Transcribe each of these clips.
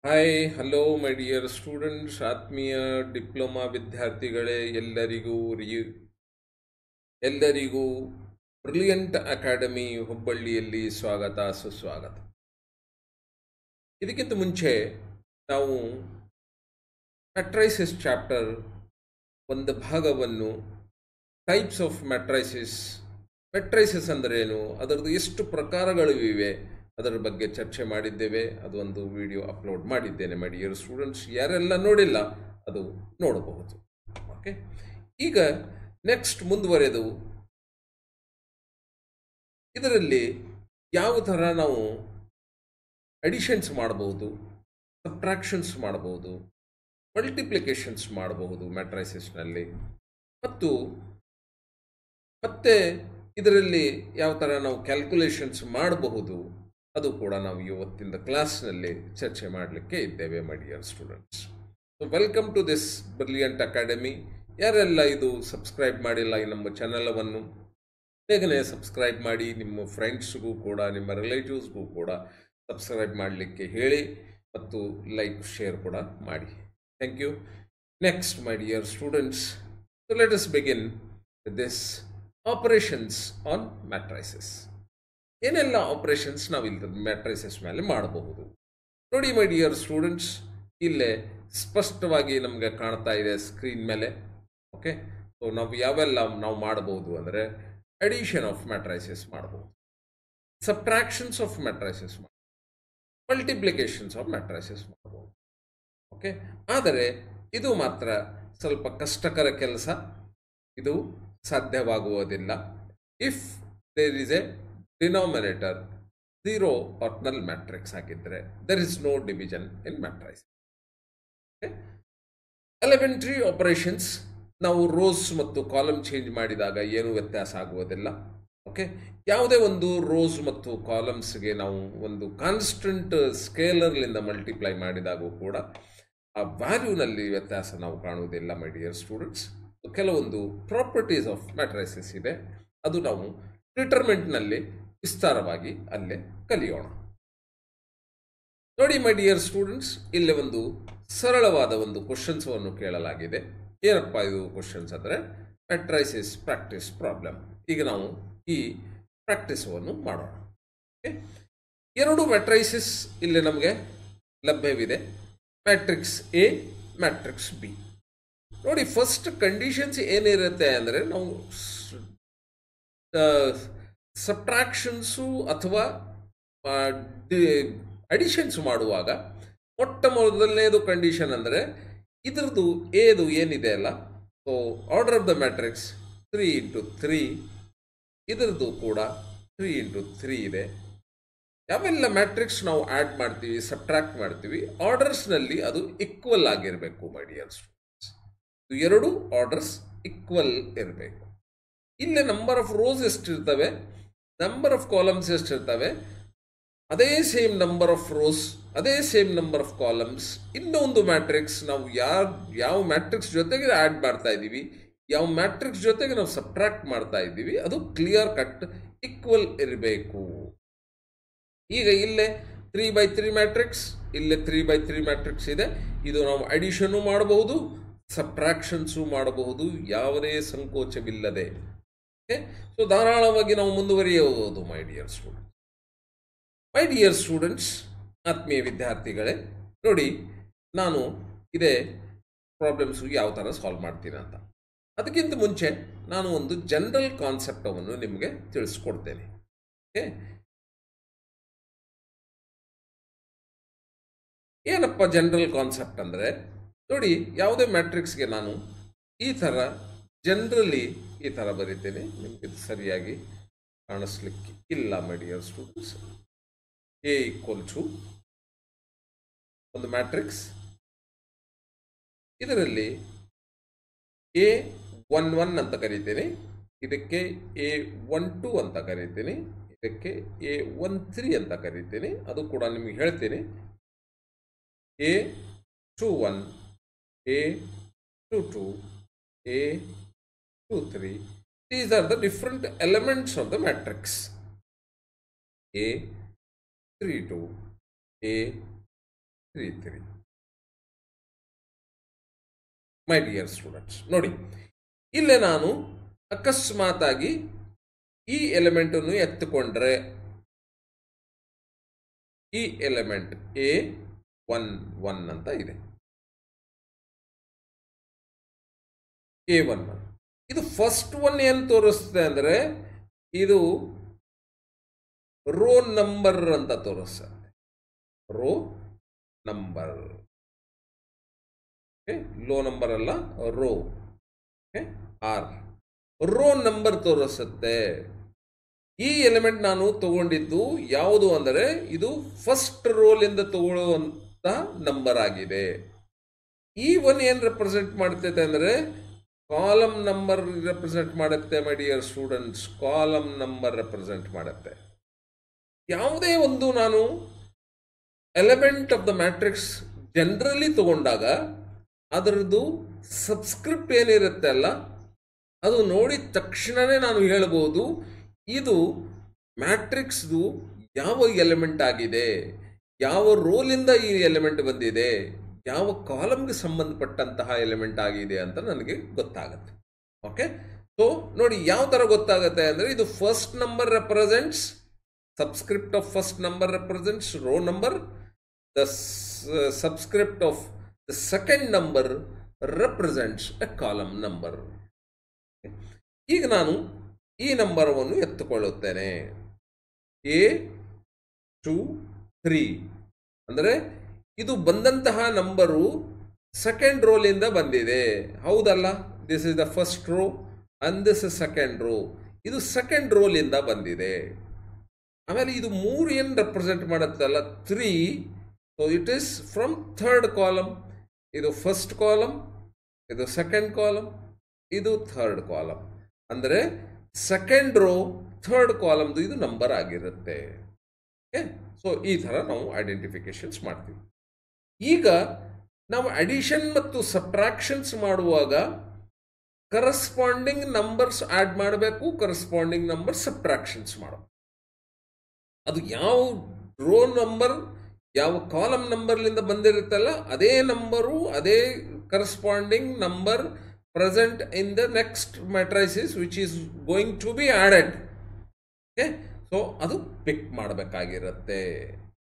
Hi hello my dear students ಆತ್ಮೀಯ diploma ವಿದ್ಯಾರ್ಥಿಗಳೇ ಎಲ್ಲರಿಗೂ ಬ್ರಿಲಿಯಂಟ್ ಅಕಾಡೆಮಿ ಹುಬ್ಬಳ್ಳಿಯಲ್ಲಿ ಸ್ವಾಗತ ಸುಸ್ವಾಗತ. ಇದಕ್ಕಿಂತ ಮುಂಚೆ ನಾವು ಮ್ಯಾಟ್ರೈಸಿಸ್ ಚಾಪ್ಟರ್ ಒಂದು ಭಾಗವನ್ನು ಟೈಪ್ಸ್ ಆಫ್ ಮ್ಯಾಟ್ರೈಸಿಸ್ ಅಂದ್ರೇನು, ಅದರದ್ದು ಎಷ್ಟು ಪ್ರಕಾರಗಳು ಇವೆ ಅದರ ಬಗ್ಗೆ ಚರ್ಚೆ ಮಾಡಿದ್ದೇವೆ. ಅದೊಂದು ವಿಡಿಯೋ ಅಪ್ಲೋಡ್ ಮಾಡಿದ್ದೇನೆ ಮೈ ಡಿಯರ್ ಸ್ಟೂಡೆಂಟ್ಸ್. ಯಾರೆಲ್ಲ ನೋಡಿಲ್ಲ ಅದು ನೋಡಬಹುದು. ಓಕೆ, ಈಗ ನೆಕ್ಸ್ಟ್ ಮುಂದುವರೆದು ಇದರಲ್ಲಿ ಯಾವ ಥರ ನಾವು ಅಡಿಷನ್ಸ್ ಮಾಡಬಹುದು, ಸಬ್ಟ್ರಾಕ್ಷನ್ಸ್ ಮಾಡಬಹುದು, ಮಲ್ಟಿಪ್ಲಿಕೇಶನ್ಸ್ ಮಾಡಬಹುದು ಮ್ಯಾಟ್ರೈಸಿಸ್ನಲ್ಲಿ, ಮತ್ತೆ ಇದರಲ್ಲಿ ಯಾವ ಥರ ನಾವು ಕ್ಯಾಲ್ಕುಲೇಷನ್ಸ್ ಮಾಡಬಹುದು ಅದು ಕೂಡ ನಾವು ಇವತ್ತಿನ ಕ್ಲಾಸ್ನಲ್ಲಿ ಚರ್ಚೆ ಮಾಡಲಿಕ್ಕೆ ಇದ್ದೇವೆ my dear students. So welcome to this brilliant academy. ಯಾರೆಲ್ಲ ಇದು ಸಬ್ಸ್ಕ್ರೈಬ್ ಮಾಡಿಲ್ಲ ಈ ನಮ್ಮ ಚಾನಲವನ್ನು ಬೇಗನೆ ಸಬ್ಸ್ಕ್ರೈಬ್ ಮಾಡಿ, ನಿಮ್ಮ ಫ್ರೆಂಡ್ಸ್ಗೂ ಕೂಡ ನಿಮ್ಮ ರಿಲೇಟಿವ್ಸ್ಗೂ ಕೂಡ ಸಬ್ಸ್ಕ್ರೈಬ್ ಮಾಡಲಿಕ್ಕೆ ಹೇಳಿ ಮತ್ತು ಲೈಕ್ ಶೇರ್ ಕೂಡ ಮಾಡಿ. Thank you. Next my dear students, so let us begin with this operations on matrices. ಏನೆಲ್ಲ ಆಪರೇಷನ್ಸ್ ನಾವು ಇಲ್ಲಿ ಮ್ಯಾಟ್ರೈಸಸ್ ಮೇಲೆ ಮಾಡಬಹುದು ನೋಡಿ ಮೈ ಡಿಯರ್ ಸ್ಟೂಡೆಂಟ್ಸ್. ಇಲ್ಲೇ ಸ್ಪಷ್ಟವಾಗಿ ನಮಗೆ ಕಾಣ್ತಾ ಇದೆ ಸ್ಕ್ರೀನ್ ಮೇಲೆ. ಓಕೆ, ಸೊ ನಾವು ಯಾವೆಲ್ಲ ನಾವು ಮಾಡಬಹುದು ಅಂದರೆ ಅಡಿಷನ್ ಆಫ್ ಮ್ಯಾಟ್ರೈಸಸ್ ಮಾಡಬಹುದು, ಸಬ್ಟ್ರಾಕ್ಷನ್ಸ್ ಆಫ್ ಮ್ಯಾಟ್ರೈಸಸ್ ಮಾಡಬಹುದು, ಮಲ್ಟಿಪ್ಲಿಕೇಶನ್ಸ್ ಆಫ್ ಮ್ಯಾಟ್ರೈಸಸ್ ಮಾಡಬಹುದು. ಓಕೆ, ಆದರೆ ಇದು ಮಾತ್ರ ಸ್ವಲ್ಪ ಕಷ್ಟಕರ ಕೆಲಸ, ಇದು ಸಾಧ್ಯವಾಗುವುದಿಲ್ಲ if there is a denominator zero ordinal matrix ಆಗಿದ್ದರೆ. There is no division in matrices. Elementary operations ನಾವು ರೋಸ್ ಮತ್ತು ಕಾಲಮ್ ಚೇಂಜ್ ಮಾಡಿದಾಗ ಏನೂ ವ್ಯತ್ಯಾಸ ಆಗುವುದಿಲ್ಲ. ಓಕೆ, ಯಾವುದೇ ಒಂದು ರೋಸ್ ಮತ್ತು ಕಾಲಮ್ಸ್ಗೆ ನಾವು ಒಂದು ಕಾನ್ಸ್ಟೆಂಟ್ ಸ್ಕೇಲರ್ಲಿಂದ ಮಲ್ಟಿಪ್ಲೈ ಮಾಡಿದಾಗೂ ಕೂಡ ಆ ವ್ಯಾಲ್ಯೂನಲ್ಲಿ ವ್ಯತ್ಯಾಸ ನಾವು ಕಾಣುವುದಿಲ್ಲ ಮೈ ಡಿಯರ್ ಸ್ಟೂಡೆಂಟ್ಸ್. ಕೆಲವೊಂದು ಪ್ರಾಪರ್ಟೀಸ್ ಆಫ್ ಮ್ಯಾಟ್ರೈಸಸ್ ಇದೆ, ಅದು ನಾವು ಡಿಟರ್ಮೆಂಟ್ನಲ್ಲಿ ವಿಸ್ತಾರವಾಗಿ ಅಲ್ಲೇ ಕಲಿಯೋಣ. ನೋಡಿ ಮೈ ಡಿಯರ್ ಸ್ಟೂಡೆಂಟ್ಸ್, ಇಲ್ಲೇ ಒಂದು ಸರಳವಾದ ಒಂದು ಕ್ವಶನ್ಸನ್ನು ಕೇಳಲಾಗಿದೆ. ಏನಪ್ಪ ಇದು ಕ್ವಶನ್ಸ್ ಅಂದರೆ ಮ್ಯಾಟ್ರೈಸಿಸ್ ಪ್ರಾಕ್ಟೀಸ್ ಪ್ರಾಬ್ಲಮ್. ಈಗ ನಾವು ಈ ಪ್ರಾಕ್ಟೀಸವನ್ನು ಮಾಡೋಣ. ಎರಡು ಮ್ಯಾಟ್ರೈಸಿಸ್ ಇಲ್ಲಿ ನಮಗೆ ಲಭ್ಯವಿದೆ, ಮ್ಯಾಟ್ರಿಕ್ಸ್ ಎ, ಮ್ಯಾಟ್ರಿಕ್ಸ್ ಬಿ. ನೋಡಿ, ಫಸ್ಟ್ ಕಂಡೀಷನ್ಸ್ ಏನಿರುತ್ತೆ ಅಂದರೆ ನಾವು ಸಬ್ಟ್ರಾಕ್ಷನ್ಸು ಅಥವಾ ಅಡಿಷನ್ಸ್ ಮಾಡುವಾಗ ಮೊಟ್ಟ ಮೊದಲನೇದು ಕಂಡೀಷನ್ ಅಂದರೆ ಇದರದ್ದು ಏದು ಏನಿದೆ ಅಲ್ಲ, so order of the matrix 3 into 3, ಇದರದ್ದು ಕೂಡ 3 into 3 ಇದೆ. ಯಾವೆಲ್ಲ ಮ್ಯಾಟ್ರಿಕ್ಸ್ ನಾವು ಆ್ಯಡ್ ಮಾಡ್ತೀವಿ, ಸಬ್ಟ್ರಾಕ್ಟ್ ಮಾಡ್ತೀವಿ, ಆರ್ಡರ್ಸ್ನಲ್ಲಿ ಅದು ಈಕ್ವಲ್ ಆಗಿರಬೇಕು ಮೈ ಡಿಯರ್ ಸ್ಟೂಡೆಂಟ್ಸ್. ಎರಡು ಆರ್ಡರ್ಸ್ ಈಕ್ವಲ್ ಇರಬೇಕು. ಇಲ್ಲೇ ನಂಬರ್ ಆಫ್ ರೋಸ್ ಎಷ್ಟಿರ್ತವೆ, ನಂಬರ್ ಆಫ್ ಕಾಲಮ್ಸ್ ಎಷ್ಟಿರ್ತವೆ, ಅದೇ ಸೇಮ್ ನಂಬರ್ ಆಫ್ ರೋಸ್, ಅದೇ ಸೇಮ್ ನಂಬರ್ ಆಫ್ ಕಾಲಮ್ಸ್. ಇನ್ನೊಂದು ಮ್ಯಾಟ್ರಿಕ್ಸ್ ನಾವು ಯಾವ ಮ್ಯಾಟ್ರಿಕ್ಸ್ ಜೊತೆಗೆ ಆ್ಯಡ್ ಮಾಡ್ತಾ ಇದ್ದೀವಿ, ಯಾವ ಮ್ಯಾಟ್ರಿಕ್ಸ್ ಜೊತೆಗೆ ನಾವು ಸಬ್ಟ್ರಾಕ್ಟ್ ಮಾಡ್ತಾ ಇದ್ದೀವಿ, ಅದು ಕ್ಲಿಯರ್ ಕಟ್ ಈಕ್ವಲ್ ಇರಬೇಕು. ಈಗ ಇಲ್ಲೇ 3x3 ಮ್ಯಾಟ್ರಿಕ್ಸ್, ಇಲ್ಲೇ 3x3 ಮ್ಯಾಟ್ರಿಕ್ಸ್ ಇದೆ. ಇದು ನಾವು ಅಡಿಷನ್ನು ಮಾಡಬಹುದು, ಸಬ್ಟ್ರಾಕ್ಷನ್ಸು ಮಾಡಬಹುದು, ಯಾವುದೇ ಸಂಕೋಚವಿಲ್ಲದೆ. ಸೊ ಧಾರಾಳವಾಗಿ ನಾವು ಮುಂದುವರಿಯಬಹುದು ಮೈ ಡಿಯರ್ ಸ್ಟೂಡೆಂಟ್ಸ್. ಮೈ ಡಿಯರ್ ಸ್ಟೂಡೆಂಟ್ಸ್, ಆತ್ಮೀಯ ವಿದ್ಯಾರ್ಥಿಗಳೇ, ನೋಡಿ ನಾನು ಇದೇ ಪ್ರಾಬ್ಲಮ್ಸು ಯಾವ ಥರ ಸಾಲ್ವ್ ಮಾಡ್ತೀನಿ ಅಂತ. ಅದಕ್ಕಿಂತ ಮುಂಚೆ ನಾನು ಒಂದು ಜನರಲ್ ಕಾನ್ಸೆಪ್ಟವನ್ನು ನಿಮಗೆ ತಿಳಿಸ್ಕೊಡ್ತೇನೆ. ಓಕೆ, ಏನಪ್ಪ ಜನರಲ್ ಕಾನ್ಸೆಪ್ಟ್ ಅಂದರೆ, ನೋಡಿ ಯಾವುದೇ ಮ್ಯಾಟ್ರಿಕ್ಸ್ಗೆ ನಾನು ಈ ಥರ ಜನರಲಿ ಈ ಥರ ಬರೀತೇನೆ. ನಿಮಗೆ ಇದು ಸರಿಯಾಗಿ ಕಾಣಿಸ್ಲಿಕ್ಕೆ ಇಲ್ಲ my dear students. A equal to ಒಂದು ಮ್ಯಾಟ್ರಿಕ್ಸ್, ಇದರಲ್ಲಿ A11 ಅಂತ ಕರಿತೀನಿ, ಇದಕ್ಕೆ A12 ಅಂತ ಕರಿತೀನಿ, ಇದಕ್ಕೆ A13 ಅಂತ ಕರಿತೀನಿ. ಅದು ಕೂಡ ನಿಮಗೆ ಹೇಳ್ತೀನಿ. A21, A22, A23. These are the different elements of the matrix. A32, A 3 3. My dear students, ನೋಡಿ ಇಲ್ಲೇ ನಾನು ಅಕಸ್ಮಾತಾಗಿ ಈ ಎಲಿಮೆಂಟನ್ನು ಎತ್ತುಕೊಂಡ್ರೆ, ಈ ಎಲಿಮೆಂಟ್ A11 ಅಂತ ಇದೆ. A11 ಇದು ಫಸ್ಟ್ ಒನ್ ಏನು ತೋರಿಸ್ತದೆ ಅಂದರೆ ಇದು ರೋ ನಂಬರ್ ಅಂತ ತೋರಿಸ್ತದೆ. ರೋ ನಂಬರ್, ಲೋ ನಂಬರ್ ಅಲ್ಲ, ರೋ ಆರ್, ರೋ ನಂಬರ್ ತೋರಿಸುತ್ತೆ. ಈ ಎಲಿಮೆಂಟ್ ನಾನು ತಗೊಂಡಿದ್ದು ಯಾವುದು ಅಂದರೆ ಇದು ಫಸ್ಟ್ ರೋಲಿಂದ ತಗೊಳ್ಳುವಂತ ನಂಬರ್ ಆಗಿದೆ. ಈ ಒನ್ ಏನು ರೆಪ್ರೆಸೆಂಟ್ ಮಾಡ್ತೈತೆ ಅಂದರೆ ಕಾಲಮ್ ನಂಬರ್ ರೆಪ್ರೆಸೆಂಟ್ ಮಾಡುತ್ತೆ. ಮೈ dear students, column number represent ಮಾಡುತ್ತೆ. ಯಾವುದೇ ಒಂದು ನಾನು element of the matrix generally ತಗೊಂಡಾಗ ಅದರದ್ದು ಸಬ್ಸ್ಕ್ರಿಪ್ಟ್ ಏನಿರುತ್ತೆ ಅಲ್ಲ, ಅದು ನೋಡಿದ ತಕ್ಷಣವೇ ನಾನು ಹೇಳ್ಬೋದು ಇದು ಮ್ಯಾಟ್ರಿಕ್ಸ್ದು ಯಾವ ಎಲಿಮೆಂಟ್ ಆಗಿದೆ, ಯಾವ ರೋಲಿಂದ ಈ ಎಲಿಮೆಂಟ್ ಬಂದಿದೆ, ಯಾವ ಕಾಲಮ್ಗೆ ಸಂಬಂಧಪಟ್ಟಂತಹ ಎಲಿಮೆಂಟ್ ಆಗಿದೆ ಅಂತ ನನಗೆ ಗೊತ್ತಾಗುತ್ತೆ. ಓಕೆ, ಸೊ ನೋಡಿ ಯಾವ ಥರ ಗೊತ್ತಾಗುತ್ತೆ ಅಂದರೆ ಇದು first number represents, subscript of first number represents row number, the subscript of the second number represents a column number. ಈಗ ನಾನು ಈ ನಂಬರವನ್ನು ಎತ್ತುಕೊಳ್ಳುತ್ತೇನೆ. A23 ಅಂದರೆ ಇದು ಬಂದಂತಹ ನಂಬರು ಸೆಕೆಂಡ್ ರೋಲಿಂದ ಬಂದಿದೆ, ಹೌದಲ್ಲ? This is the first row and this is second row. ಇದು ಸೆಕೆಂಡ್ ರೋಲಿಂದ ಬಂದಿದೆ. ಆಮೇಲೆ ಇದು 3 ಏನು ರೆಪ್ರೆಸೆಂಟ್ ಮಾಡುತ್ತಲ್ಲ, 3, so it is from third column. ಇದು ಫಸ್ಟ್ ಕಾಲಮ್, ಇದು ಸೆಕೆಂಡ್ ಕಾಲಮ್, ಇದು ಥರ್ಡ್ ಕಾಲಮ್. ಅಂದರೆ ಸೆಕೆಂಡ್ ರೋ ಥರ್ಡ್ ಕಾಲಮ್ದು ಇದು ನಂಬರ್ ಆಗಿರುತ್ತೆ. ಓಕೆ, ಸೊ ಈ ಥರ ನಾವು ಐಡೆಂಟಿಫಿಕೇಶನ್ಸ್ ಮಾಡ್ತೀವಿ. ಈಗ ನಾವು ಅಡಿಷನ್ ಮತ್ತು ಸಬ್ಟ್ರಾಕ್ಷನ್ಸ್ ಮಾಡುವಾಗ ಕರಸ್ಪಾಂಡಿಂಗ್ ನಂಬರ್ಸ್ ಆ್ಯಡ್ ಮಾಡಬೇಕು, ಕರಸ್ಪಾಂಡಿಂಗ್ ನಂಬರ್ ಸಬ್ಟ್ರಾಕ್ಷನ್ಸ್ ಮಾಡಬೇಕು. ಅದು ಯಾವ ರೋ ನಂಬರ್ ಯಾವ ಕಾಲಮ್ ನಂಬರ್ಲಿಂದ ಬಂದಿರುತ್ತಲ್ಲ ಅದೇ ನಂಬರು, ಅದೇ corresponding number present in the next matrices which is going to be added. Okay, so adu pick ಮಾಡಬೇಕಾಗಿರುತ್ತೆ.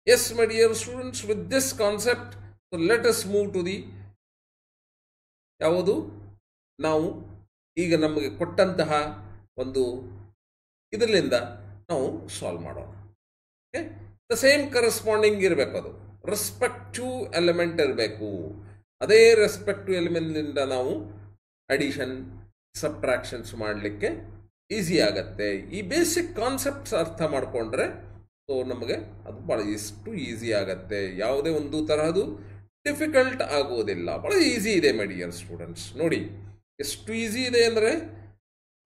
Yes my dear students, with this concept, so let us move to the ಯಾವುದು ನಾವು ಈಗ ನಮಗೆ ಕೊಟ್ಟಂತಹ ಒಂದು ಇದರಿಂದ ನಾವು solve ಮಾಡೋಣ. Okay, the same corresponding ಇರಬೇಕು, ಅದು ರೆಸ್ಪೆಕ್ಟಿವ್ ಎಲಿಮೆಂಟ್ ಇರಬೇಕು. ಅದೇ ರೆಸ್ಪೆಕ್ಟಿವ್ ಎಲಿಮೆಂಟ್ನಿಂದ ನಾವು ಅಡಿಷನ್ ಸಬ್ಟ್ರಾಕ್ಷನ್ಸ್ ಮಾಡಲಿಕ್ಕೆ ಈಸಿ ಆಗತ್ತೆ. ಈ ಬೇಸಿಕ್ ಕಾನ್ಸೆಪ್ಟ್ಸ್ ಅರ್ಥ ಮಾಡಿಕೊಂಡ್ರೆ ಸೊ ನಮಗೆ ಅದು ಭಾಳ ಎಷ್ಟು ಈಸಿ ಆಗತ್ತೆ. ಯಾವುದೇ ಒಂದು ತರಹದ್ದು ಡಿಫಿಕಲ್ಟ್ ಆಗೋದಿಲ್ಲ, ಭಾಳ ಈಸಿ ಇದೆ ಮೈ ಡಿಯರ್ ಸ್ಟೂಡೆಂಟ್ಸ್. ನೋಡಿ ಎಷ್ಟು ಈಸಿ ಇದೆ ಅಂದರೆ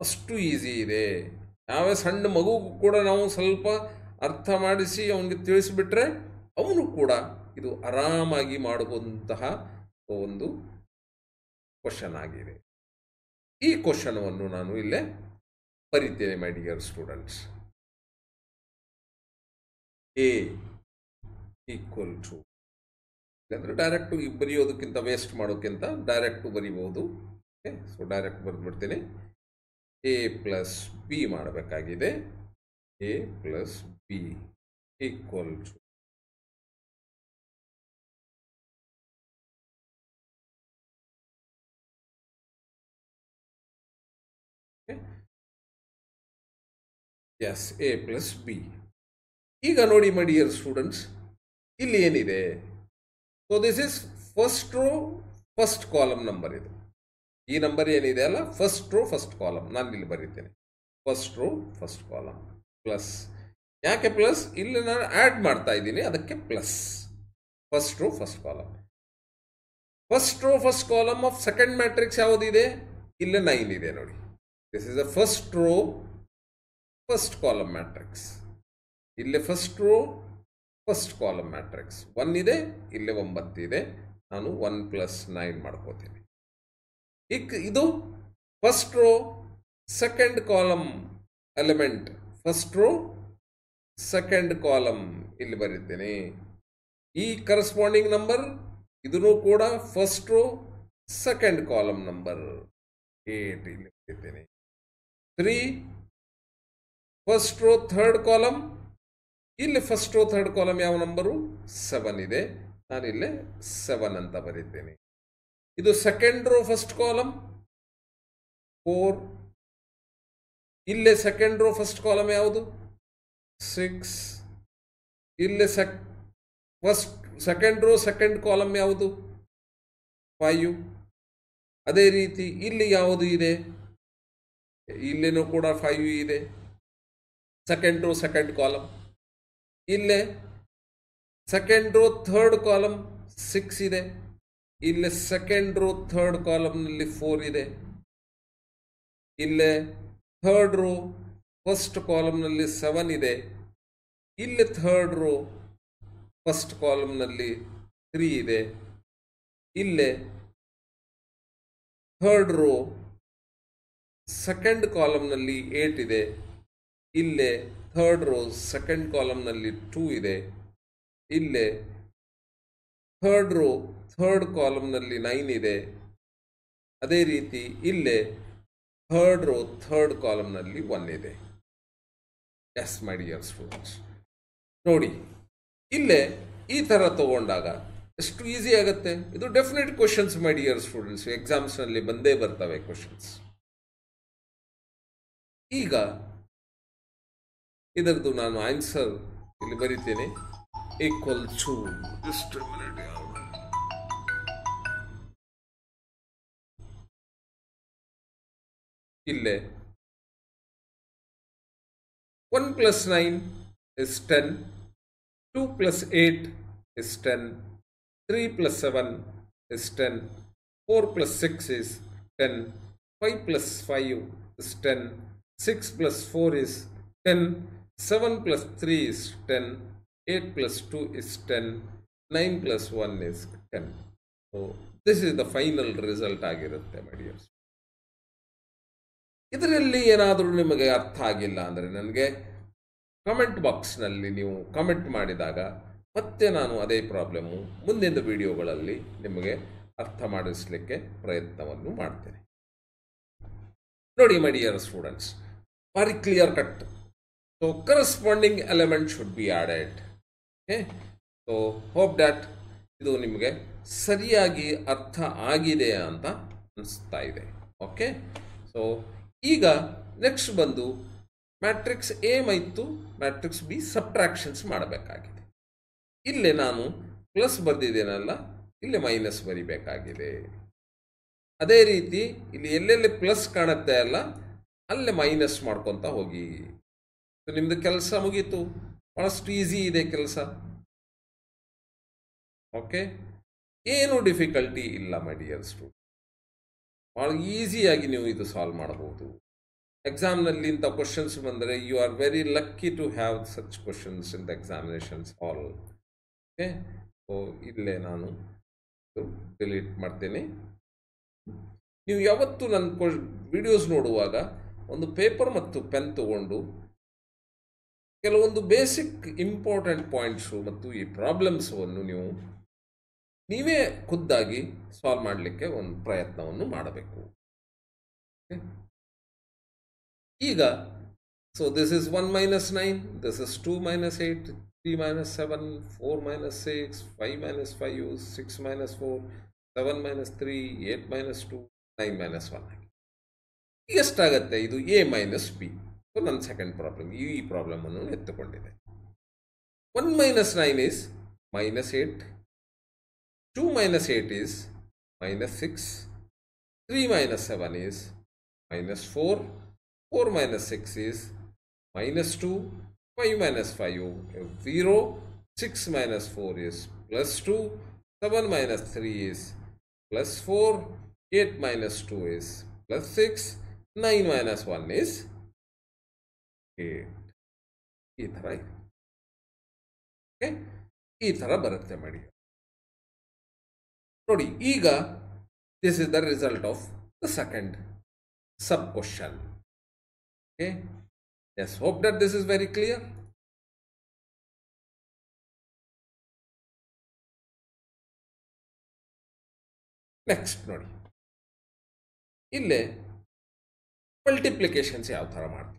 ಅಷ್ಟು ಈಸಿ ಇದೆ. ಯಾವ ಸಣ್ಣ ಮಗುಗೂ ಕೂಡ ನಾವು ಸ್ವಲ್ಪ ಅರ್ಥ ಮಾಡಿಸಿ ಅವನಿಗೆ ತಿಳಿಸಿಬಿಟ್ರೆ ಅವನು ಕೂಡ ಇದು ಆರಾಮಾಗಿ ಮಾಡುವಂತಹ ಒಂದು ಕ್ವಶನ್ ಆಗಿದೆ. ಈ ಕ್ವಶನವನ್ನು ನಾನು ಇಲ್ಲೇ ಬರೀತೇನೆ my dear students. A equal to, ಅಂದರೆ ಡೈರೆಕ್ಟು ಬರೆಯೋದಕ್ಕಿಂತ ವೇಸ್ಟ್ ಮಾಡೋಕ್ಕಿಂತ ಡೈರೆಕ್ಟು ಬರಿಬೋದು. ಓಕೆ, ಸೊ ಡೈರೆಕ್ಟ್ ಬರೆದ್ಬಿಡ್ತೀನಿ. ಎ ಪ್ಲಸ್ ಬಿ ಮಾಡಬೇಕಾಗಿದೆ. A plus B equal to is A plus B. ಈಗ ನೋಡಿ ಮೈ ಡಿಯರ್ ಸ್ಟೂಡೆಂಟ್ಸ್, ಇಲ್ಲಿ ಏನಿದೆ, so this is first row first column number. ಇದು ಈ ನಂಬರ್ ಏನಿದೆ ಅಲ್ಲ, ಫಸ್ಟ್ ರೋ ಫಸ್ಟ್ ಕಾಲಮ್. ನಾನು ಇಲ್ಲಿ ಬರೀತೇನೆ first row first column plus. ಯಾಕೆ ಪ್ಲಸ್? ಇಲ್ಲಿ ನಾನು ಆ್ಯಡ್ ಮಾಡ್ತಾ ಇದ್ದೀನಿ, ಅದಕ್ಕೆ plus. First row first column, first row first column of second matrix ಯಾವುದಿದೆ? ಇಲ್ಲಿ 9 ಇದೆ ನೋಡಿ. This is the first row first column matrix. ಇಲ್ಲಿ first row first column matrix 1 ಇದೆ, ಇಲ್ಲಿ 9 ಇದೆ. ನಾನು 1 + 9 ಮಾಡ್ಕೋತೀನಿ. ಇದು first row second column element, first row second column ಇಲ್ಲಿ ಬರೀತೀನಿ. ಈ ಕರೆಸ್ಪಾಂಡಿಂಗ್ ನಂಬರ್, ಇದನ್ನು ಕೂಡ first row second column number 8 ಇಲ್ಲಿ ಬರೀತೇನೆ. 3 ಫಸ್ಟ್ ರೋ ಥರ್ಡ್ ಕಾಲಮ್, ಇಲ್ಲಿ ಫಸ್ಟ್ ರೋ ಥರ್ಡ್ ಕಾಲಮ್ ಯಾವ ನಂಬರು 7 ಇದೆ, ನಾನಿಲ್ಲೇ 7 ಅಂತ ಬರೀತೇನೆ. ಇದು ಸೆಕೆಂಡ್ ರೋ ಫಸ್ಟ್ ಕಾಲಮ್ 4, ಇಲ್ಲೇ ಸೆಕೆಂಡ್ ರೋ ಫಸ್ಟ್ ಕಾಲಮ್ ಯಾವುದು 6, ಇಲ್ಲೇ ಸೆಕೆಂಡ್ ರೋ ಸೆಕೆಂಡ್ ಕಾಲಮ್ ಯಾವುದು 5. ಅದೇ ರೀತಿ ಇಲ್ಲಿ ಯಾವುದು ಇದೆ, ಇಲ್ಲೇನೂ ಕೂಡ 5 ಇದೆ, ಸೆಕೆಂಡ್ ರೋ ಸೆಕೆಂಡ್ ಕಾಲಮ್. ಇಲ್ಲೇ ಸೆಕೆಂಡ್ ರೋ ಥರ್ಡ್ ಕಾಲಮ್ 6 ಇದೆ, ಇಲ್ಲೇ ಸೆಕೆಂಡ್ ರೋ ಥರ್ಡ್ ಕಾಲಮ್ನಲ್ಲಿ 4 ಇದೆ, ಇಲ್ಲೇ ಥರ್ಡ್ ರೋ ಫಸ್ಟ್ ಕಾಲಮ್ನಲ್ಲಿ 7 ಇದೆ, ಇಲ್ಲಿ ಥರ್ಡ್ ರೋ ಫಸ್ಟ್ ಕಾಲಮ್ನಲ್ಲಿ 3 ಇದೆ, ಇಲ್ಲೇ ಥರ್ಡ್ ರೋ ಸೆಕೆಂಡ್ ಕಾಲಮ್ನಲ್ಲಿ 8 ಇದೆ, ಇಲ್ಲೇ ಥರ್ಡ್ ರೋ ಸೆಕೆಂಡ್ ಕಾಲಮ್ನಲ್ಲಿ 2 ಇದೆ, ಇಲ್ಲೇ ಥರ್ಡ್ ರೋ ಥರ್ಡ್ ಕಾಲಮ್ನಲ್ಲಿ 9 ಇದೆ, ಅದೇ ರೀತಿ ಇಲ್ಲೇ ಥರ್ಡ್ ರೋ ಥರ್ಡ್ ಕಾಲಮ್ನಲ್ಲಿ 1 ಇದೆ. ಎಸ್ ಮೈ ಡಿಯರ್ ಸ್ಟೂಡೆಂಟ್ಸ್, ನೋಡಿ ಇಲ್ಲೇ ಈ ಥರ ತಗೊಂಡಾಗ ಎಷ್ಟು ಈಸಿ ಆಗುತ್ತೆ. ಇದು definite questions my dear students, ಎಕ್ಸಾಮ್ಸ್ನಲ್ಲಿ ಬಂದೇ ಬರ್ತವೆ ಕ್ವಶನ್ಸ್. ಈಗ ಇದರದ್ದು ನಾನು ಆನ್ಸರ್ ಇಲ್ಲಿ ಬರೀತೇನೆ, ಈಕ್ವಲ್ ಟು ಇಲ್ಲೇ 1 + 9 is 10, 2 + 8 is 10, 3 + 7 is 10, 4 + 6 is 10, 5 + 5 is 10, 6 + 4 is 10, 7 + 3 is 10, 8 + 2 is 10, 9 + 1 is 10. So this is the final result ಆಗಿರುತ್ತೆ my dears. ಇದರಲ್ಲಿ ಏನಾದರೂ ನಿಮಗೆ ಅರ್ಥ ಆಗಿಲ್ಲ ಅಂದರೆ ನನಗೆ ಕಮೆಂಟ್ ಬಾಕ್ಸ್ನಲ್ಲಿ ನೀವು ಕಮೆಂಟ್ ಮಾಡಿದಾಗ ಮತ್ತೆ ನಾನು ಅದೇ ಪ್ರಾಬ್ಲಮ್ಮು ಮುಂದಿನ ವಿಡಿಯೋಗಳಲ್ಲಿ ನಿಮಗೆ ಅರ್ಥ ಮಾಡಿಸಲಿಕ್ಕೆ ಪ್ರಯತ್ನವನ್ನು ಮಾಡ್ತೇನೆ. ನೋಡಿ my dear students, very clear cut. So corresponding element should be added. Okay, so hope that ಇದು ನಿಮಗೆ ಸರಿಯಾಗಿ ಅರ್ಥ ಆಗಿದೆ ಅಂತ ಅನಿಸ್ತಾ ಇದೆ. ಓಕೆ, ಸೊ ಈಗ ನೆಕ್ಸ್ಟ್ ಬಂದು ಮ್ಯಾಟ್ರಿಕ್ಸ್ ಎ ಮತ್ತು ಮ್ಯಾಟ್ರಿಕ್ಸ್ ಬಿ ಸಬ್ಟ್ರಾಕ್ಷನ್ಸ್ ಮಾಡಬೇಕಾಗಿದೆ. ಇಲ್ಲೇ ನಾನು ಪ್ಲಸ್ ಬರೆದಿದ್ದೇನಲ್ಲ, ಇಲ್ಲಿ ಮೈನಸ್ ಬರಿಬೇಕಾಗಿದೆ. ಅದೇ ರೀತಿ ಇಲ್ಲಿ ಎಲ್ಲೆಲ್ಲಿ ಪ್ಲಸ್ ಕಾಣುತ್ತೆ ಅಲ್ಲ, ಅಲ್ಲೇ ಮೈನಸ್ ಮಾಡ್ಕೊತ ಹೋಗಿ. ನಿಮ್ಮದು ಕೆಲಸ ಮುಗೀತು, ಭಾಳಷ್ಟು ಈಸಿ ಇದೆ ಕೆಲಸ. ಓಕೆ, ಏನು ಡಿಫಿಕಲ್ಟಿ ಇಲ್ಲ ಮೈ ಡಿಯರ್ ಸ್ಟೂಡೆಂಟ್, ಭಾಳ ಈಸಿಯಾಗಿ ನೀವು ಇದು ಸಾಲ್ವ್ ಮಾಡಬಹುದು. ಎಕ್ಸಾಮ್ನಲ್ಲಿ ಇಂಥ ಕ್ವಶನ್ಸ್ ಬಂದರೆ you are very lucky to have such questions in the examinations all. Okay, so ಇಲ್ಲೇ ನಾನು ಡಿಲೀಟ್ ಮಾಡ್ತೇನೆ. ನೀವು ಯಾವತ್ತು ನನ್ನ ವಿಡಿಯೋಸ್ ನೋಡುವಾಗ ಒಂದು ಪೇಪರ್ ಮತ್ತು ಪೆನ್ ತಗೊಂಡು ಕೆಲವೊಂದು ಬೇಸಿಕ್ ಇಂಪಾರ್ಟೆಂಟ್ ಪಾಯಿಂಟ್ಸು ಮತ್ತು ಈ ಪ್ರಾಬ್ಲಮ್ಸನ್ನು ನೀವೇ ಖುದ್ದಾಗಿ ಸಾಲ್ವ್ ಮಾಡಲಿಕ್ಕೆ ಒಂದು ಪ್ರಯತ್ನವನ್ನು ಮಾಡಬೇಕು. ಈಗ so this is 1 - 9, this is 2 - 8, 3 - 7, 4 - 6, 5 - 5, 6 - 4, 7 - 3, 8 - 2, 9 - 1. ಎಷ್ಟಾಗತ್ತೆ ಇದು ಎ ಮೈನಸ್ ಬಿ. ಸೊ ನನ್ನ ಸೆಕೆಂಡ್ ಪ್ರಾಬ್ಲಮ್ ಈ ಪ್ರಾಬ್ಲಮನ್ನು ಎತ್ತುಕೊಂಡಿದೆ. 1 - 9 is -8, 2 - 8 is -6, 3 - 7 is -4, 4 - 6 is -2, 5 - 5 is 0, 6 - 4 is +2, 7 - 3 is +4, 8 - 2 is +6, 9 - 1 is 8. ಈ ಥರ ಇದೆ. ಓಕೆ, ಈ ಥರ ಬರುತ್ತೆ ಮಾಡಿ. ನೋಡಿ ಈಗ this is the result of the second sub question. Okay, yes, hope that this is very clear. Next ನೋಡಿ, ಇಲ್ಲೇ ಮಲ್ಟಿಪ್ಲಿಕೇಶನ್ಸ್ ಯಾವ ಥರ ಮಾಡ್ತೀವಿ.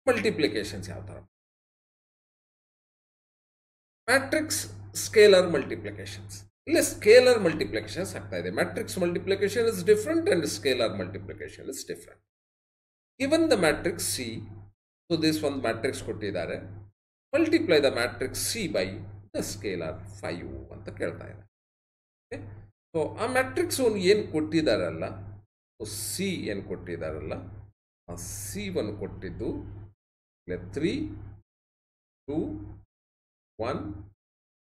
ಮಲ್ಟಿಪ್ಲಿಕೇಶನ್ಸ್ ಯಾವ ಥರ, ಮ್ಯಾಟ್ರಿಕ್ಸ್ ಸ್ಕೇಲರ್ ಮಲ್ಟಿಪ್ಲಿಕೇಶನ್ಸ್. ಇಲ್ಲಿ ಸ್ಕೇಲರ್ ಮಲ್ಟಿಪ್ಲಿಕೇಶನ್ಸ್ ಆಗ್ತಾ ಇದೆ. Matrix multiplication is different and scalar multiplication is different. Given the matrix C, so this ಒಂದು ಮ್ಯಾಟ್ರಿಕ್ಸ್ ಕೊಟ್ಟಿದ್ದಾರೆ, multiply the matrix C by the scalar 5 ಅಂತ ಕೇಳ್ತಾ ಇದೆ. ಸೊ ಆ ಮ್ಯಾಟ್ರಿಕ್ಸ್ ಒಂದು ಏನು ಕೊಟ್ಟಿದ್ದಾರಲ್ಲ, ಸಿ ಏನು ಕೊಟ್ಟಿದ್ದಾರಲ್ಲ, ಆ ಸಿ ಒಂದು ಕೊಟ್ಟಿದ್ದು 3, 2, 1,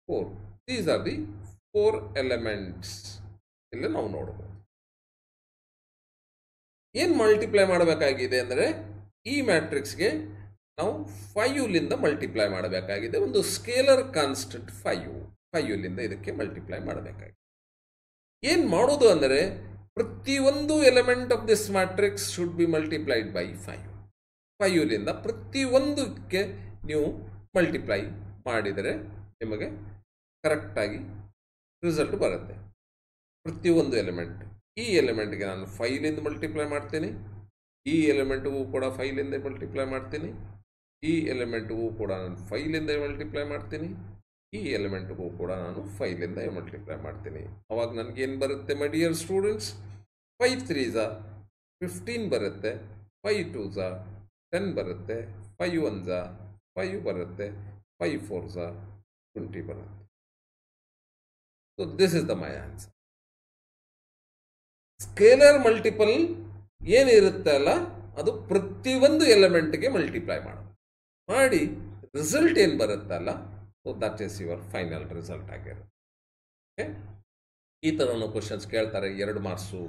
4. These are the 4 elements. ಇಲ್ಲ ನಾವು ನೋಡಬಹುದು ಏನು ಮಲ್ಟಿಪ್ಲೈ ಮಾಡಬೇಕಾಗಿದೆ ಅಂದರೆ, ಈ ಮ್ಯಾಟ್ರಿಕ್ಸ್ಗೆ ನಾವು 5ಲಿಂದ ಮಲ್ಟಿಪ್ಲೈ ಮಾಡಬೇಕಾಗಿದೆ. ಒಂದು ಸ್ಕೇಲರ್ ಕಾನ್ಸ್ಟೆಂಟ್ 5ಲಿಂದ ಇದಕ್ಕೆ ಮಲ್ಟಿಪ್ಲೈ ಮಾಡಬೇಕಾಗಿದೆ. ಏನು ಮಾಡೋದು ಅಂದರೆ, ಪ್ರತಿಯೊಂದು element of this matrix should be multiplied by 5ಲಿಂದ ಪ್ರತಿಯೊಂದಕ್ಕೆ ನೀವು ಮಲ್ಟಿಪ್ಲೈ ಮಾಡಿದರೆ ನಿಮಗೆ ಕರೆಕ್ಟಾಗಿ ರಿಸಲ್ಟ್ ಬರುತ್ತೆ. ಪ್ರತಿಯೊಂದು ಎಲಿಮೆಂಟ್, ಈ ಎಲಿಮೆಂಟ್ಗೆ ನಾನು 5ಲಿಂದ ಮಲ್ಟಿಪ್ಲೈ ಮಾಡ್ತೀನಿ, ಈ ಎಲಿಮೆಂಟ್ಗೂ ಕೂಡ 5ಲಿಂದ ಮಲ್ಟಿಪ್ಲೈ ಮಾಡ್ತೀನಿ, ಈ ಎಲಿಮೆಂಟ್ಗೂ ಕೂಡ ನಾನು 5ಲಿಂದ ಮಲ್ಟಿಪ್ಲೈ ಮಾಡ್ತೀನಿ, ಈ ಎಲಿಮೆಂಟ್ಗೂ ಕೂಡ ನಾನು 5ಲಿಂದ ಮಲ್ಟಿಪ್ಲೈ ಮಾಡ್ತೀನಿ. ಅವಾಗ ನನಗೇನು ಬರುತ್ತೆ ಮೈ ಡಿಯರ್ ಸ್ಟೂಡೆಂಟ್ಸ್? 5 3s 15 ಬರುತ್ತೆ, 5 2s 10 ಬರುತ್ತೆ, 5 1s 5 ಬರುತ್ತೆ, 5 4s 20 ಬರುತ್ತೆ. So this is the my answer. Scalar multiple ಏನಿರುತ್ತೆ ಅಲ್ಲ, ಅದು ಪ್ರತಿಯೊಂದು ಎಲಿಮೆಂಟ್ಗೆ ಮಲ್ಟಿಪ್ಲೈ ಮಾಡಿ ರಿಸಲ್ಟ್ ಏನು ಬರುತ್ತಲ್ಲ, so that is your final result ಆಗಿರುತ್ತೆ. ಈ ಥರನೂ ಕ್ವಶನ್ಸ್ ಕೇಳ್ತಾರೆ 2 ಮಾರ್ಕ್ಸು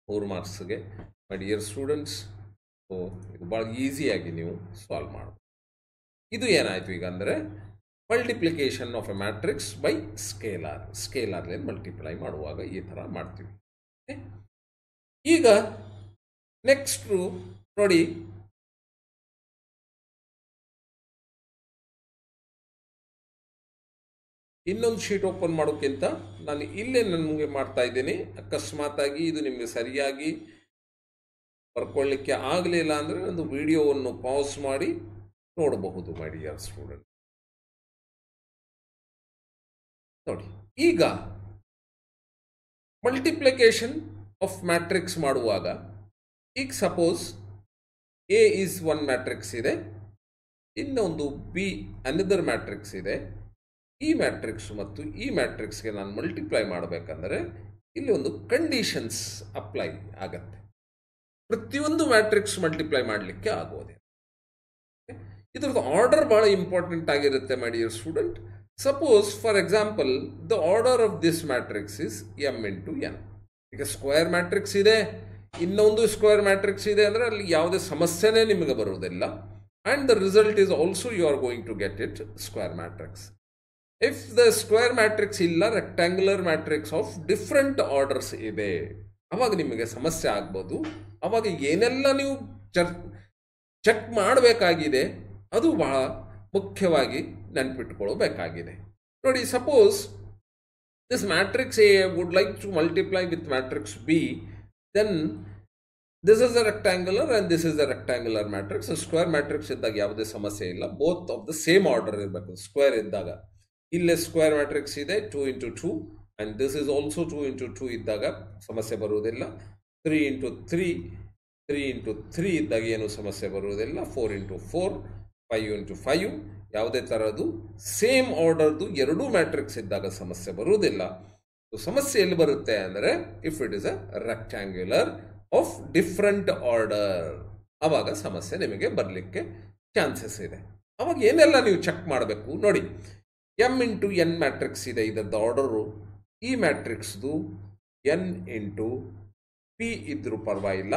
3 ಮಾರ್ಕ್ಸ್ಗೆ. ಮೈ ಡಿಯರ್ ಸ್ಟೂಡೆಂಟ್ಸ್, ಸೊ ಇದು ಭಾಳ ಈಸಿಯಾಗಿ ನೀವು ಸಾಲ್ವ್ ಮಾಡಬಹುದು. ಇದು ಏನಾಯಿತು ಈಗ ಅಂದರೆ, multiplication of a matrix by ಸ್ಕೇಲಾರ್ಲಿ ಮಲ್ಟಿಪ್ಲೈ ಮಾಡುವಾಗ ಈ ಥರ ಮಾಡ್ತೀವಿ. ಈಗ ನೆಕ್ಸ್ಟು ನೋಡಿ, ಇನ್ನೊಂದು ಶೀಟ್ ಓಪನ್ ಮಾಡೋಕ್ಕಿಂತ ನಾನು ಇಲ್ಲೇ ನನಗೆ ಮಾಡ್ತಾ ಇದ್ದೀನಿ. ಅಕಸ್ಮಾತಾಗಿ ಇದು ನಿಮಗೆ ಸರಿಯಾಗಿ ಬರ್ಕೊಳ್ಳಿಕ್ಕೆ ಆಗಲಿಲ್ಲ ಅಂದರೆ ಒಂದು ವಿಡಿಯೋವನ್ನು ಪಾಸ್ ಮಾಡಿ ನೋಡಬಹುದು ಮೈ ಡಿಯರ್ ಸ್ಟೂಡೆಂಟ್. ನೋಡಿ, ಈಗ ಮಲ್ಟಿಪ್ಲಿಕೇಶನ್ ಆಫ್ ಮ್ಯಾಟ್ರಿಕ್ಸ್ ಮಾಡುವಾಗ, ಈಗ ಸಪೋಸ್ ಎ ಈಸ್ 1 ಮ್ಯಾಟ್ರಿಕ್ಸ್ ಇದೆ, ಇನ್ನೊಂದು ಬಿ ಅನದರ್ ಮ್ಯಾಟ್ರಿಕ್ಸ್ ಇದೆ. ಈ ಮ್ಯಾಟ್ರಿಕ್ಸ್ ಮತ್ತು ಈ ಮ್ಯಾಟ್ರಿಕ್ಸ್ಗೆ ನಾನು ಮಲ್ಟಿಪ್ಲೈ ಮಾಡಬೇಕಂದ್ರೆ ಇಲ್ಲಿ ಒಂದು ಕಂಡೀಷನ್ಸ್ ಅಪ್ಲೈ ಆಗತ್ತೆ. ಪ್ರತಿಯೊಂದು ಮ್ಯಾಟ್ರಿಕ್ಸ್ ಮಲ್ಟಿಪ್ಲೈ ಮಾಡಲಿಕ್ಕೆ ಆಗೋದೆ. ಇದ್ರದ್ದು ಆರ್ಡರ್ ಭಾಳ ಇಂಪಾರ್ಟೆಂಟ್ ಆಗಿರುತ್ತೆ ಮೈ dear student. Suppose for example the order of this matrix is m into n. ಈಗ ಸ್ಕ್ವೇರ್ ಮ್ಯಾಟ್ರಿಕ್ಸ್ ಇದೆ, ಇನ್ನೊಂದು ಸ್ಕ್ವೇರ್ ಮ್ಯಾಟ್ರಿಕ್ಸ್ ಇದೆ ಅಂದರೆ ಅಲ್ಲಿ ಯಾವುದೇ ಸಮಸ್ಯೆನೇ ನಿಮಗೆ ಬರುವುದಿಲ್ಲ. And the result is also you are going to get it square matrix. If the square matrix ಇಲ್ಲ, rectangular matrix of different orders ಇದೆ, ಅವಾಗ ನಿಮಗೆ ಸಮಸ್ಯೆ ಆಗ್ಬೋದು. ಅವಾಗ ಏನೆಲ್ಲ ನೀವು ಚೆಕ್ ಮಾಡಬೇಕಾಗಿದೆ ಅದು ಬಹಳ ಮುಖ್ಯವಾಗಿ ನೆನಪಿಟ್ಕೊಳ್ಬೇಕಾಗಿದೆ. ನೋಡಿ, suppose this matrix A would like to multiply with matrix B, then this is a rectangular and this is a rectangular matrix. Square matrix ಇದ್ದಾಗ ಯಾವುದೇ ಸಮಸ್ಯೆ ಇಲ್ಲ, both of the same order ಇರಬೇಕು. ಸ್ಕ್ವೇರ್ ಇದ್ದಾಗ ಇಲ್ಲೇ ಸ್ಕ್ವೇರ್ ಮ್ಯಾಟ್ರಿಕ್ಸ್ ಇದೆ 2 into 2 and this is also 2 into 2 ಇದ್ದಾಗ ಸಮಸ್ಯೆ ಬರುವುದಿಲ್ಲ. 3 into 3 into 3 ಇದ್ದಾಗ ಏನು ಸಮಸ್ಯೆ ಬರುವುದಿಲ್ಲ. 4 into 4 5 into 5 ಯಾವುದೇ ಥರದ್ದು ಸೇಮ್ ಆರ್ಡರ್ದು ಎರಡೂ ಮ್ಯಾಟ್ರಿಕ್ಸ್ ಇದ್ದಾಗ ಸಮಸ್ಯೆ ಬರುವುದಿಲ್ಲ. ಸಮಸ್ಯೆ ಎಲ್ಲಿ ಬರುತ್ತೆ ಅಂದರೆ, if it is a rectangular of different order, ಆವಾಗ ಸಮಸ್ಯೆ ನಿಮಗೆ ಬರಲಿಕ್ಕೆ ಚಾನ್ಸಸ್ ಇದೆ. ಅವಾಗ ಏನೆಲ್ಲ ನೀವು ಚೆಕ್ ಮಾಡಬೇಕು ನೋಡಿ. m into n ಮ್ಯಾಟ್ರಿಕ್ಸ್ ಇದೆ, ಇದರದ್ದು ಆರ್ಡರು ಈ ಮ್ಯಾಟ್ರಿಕ್ಸ್ದು n into p ಇದ್ರೂ ಪರವಾಗಿಲ್ಲ,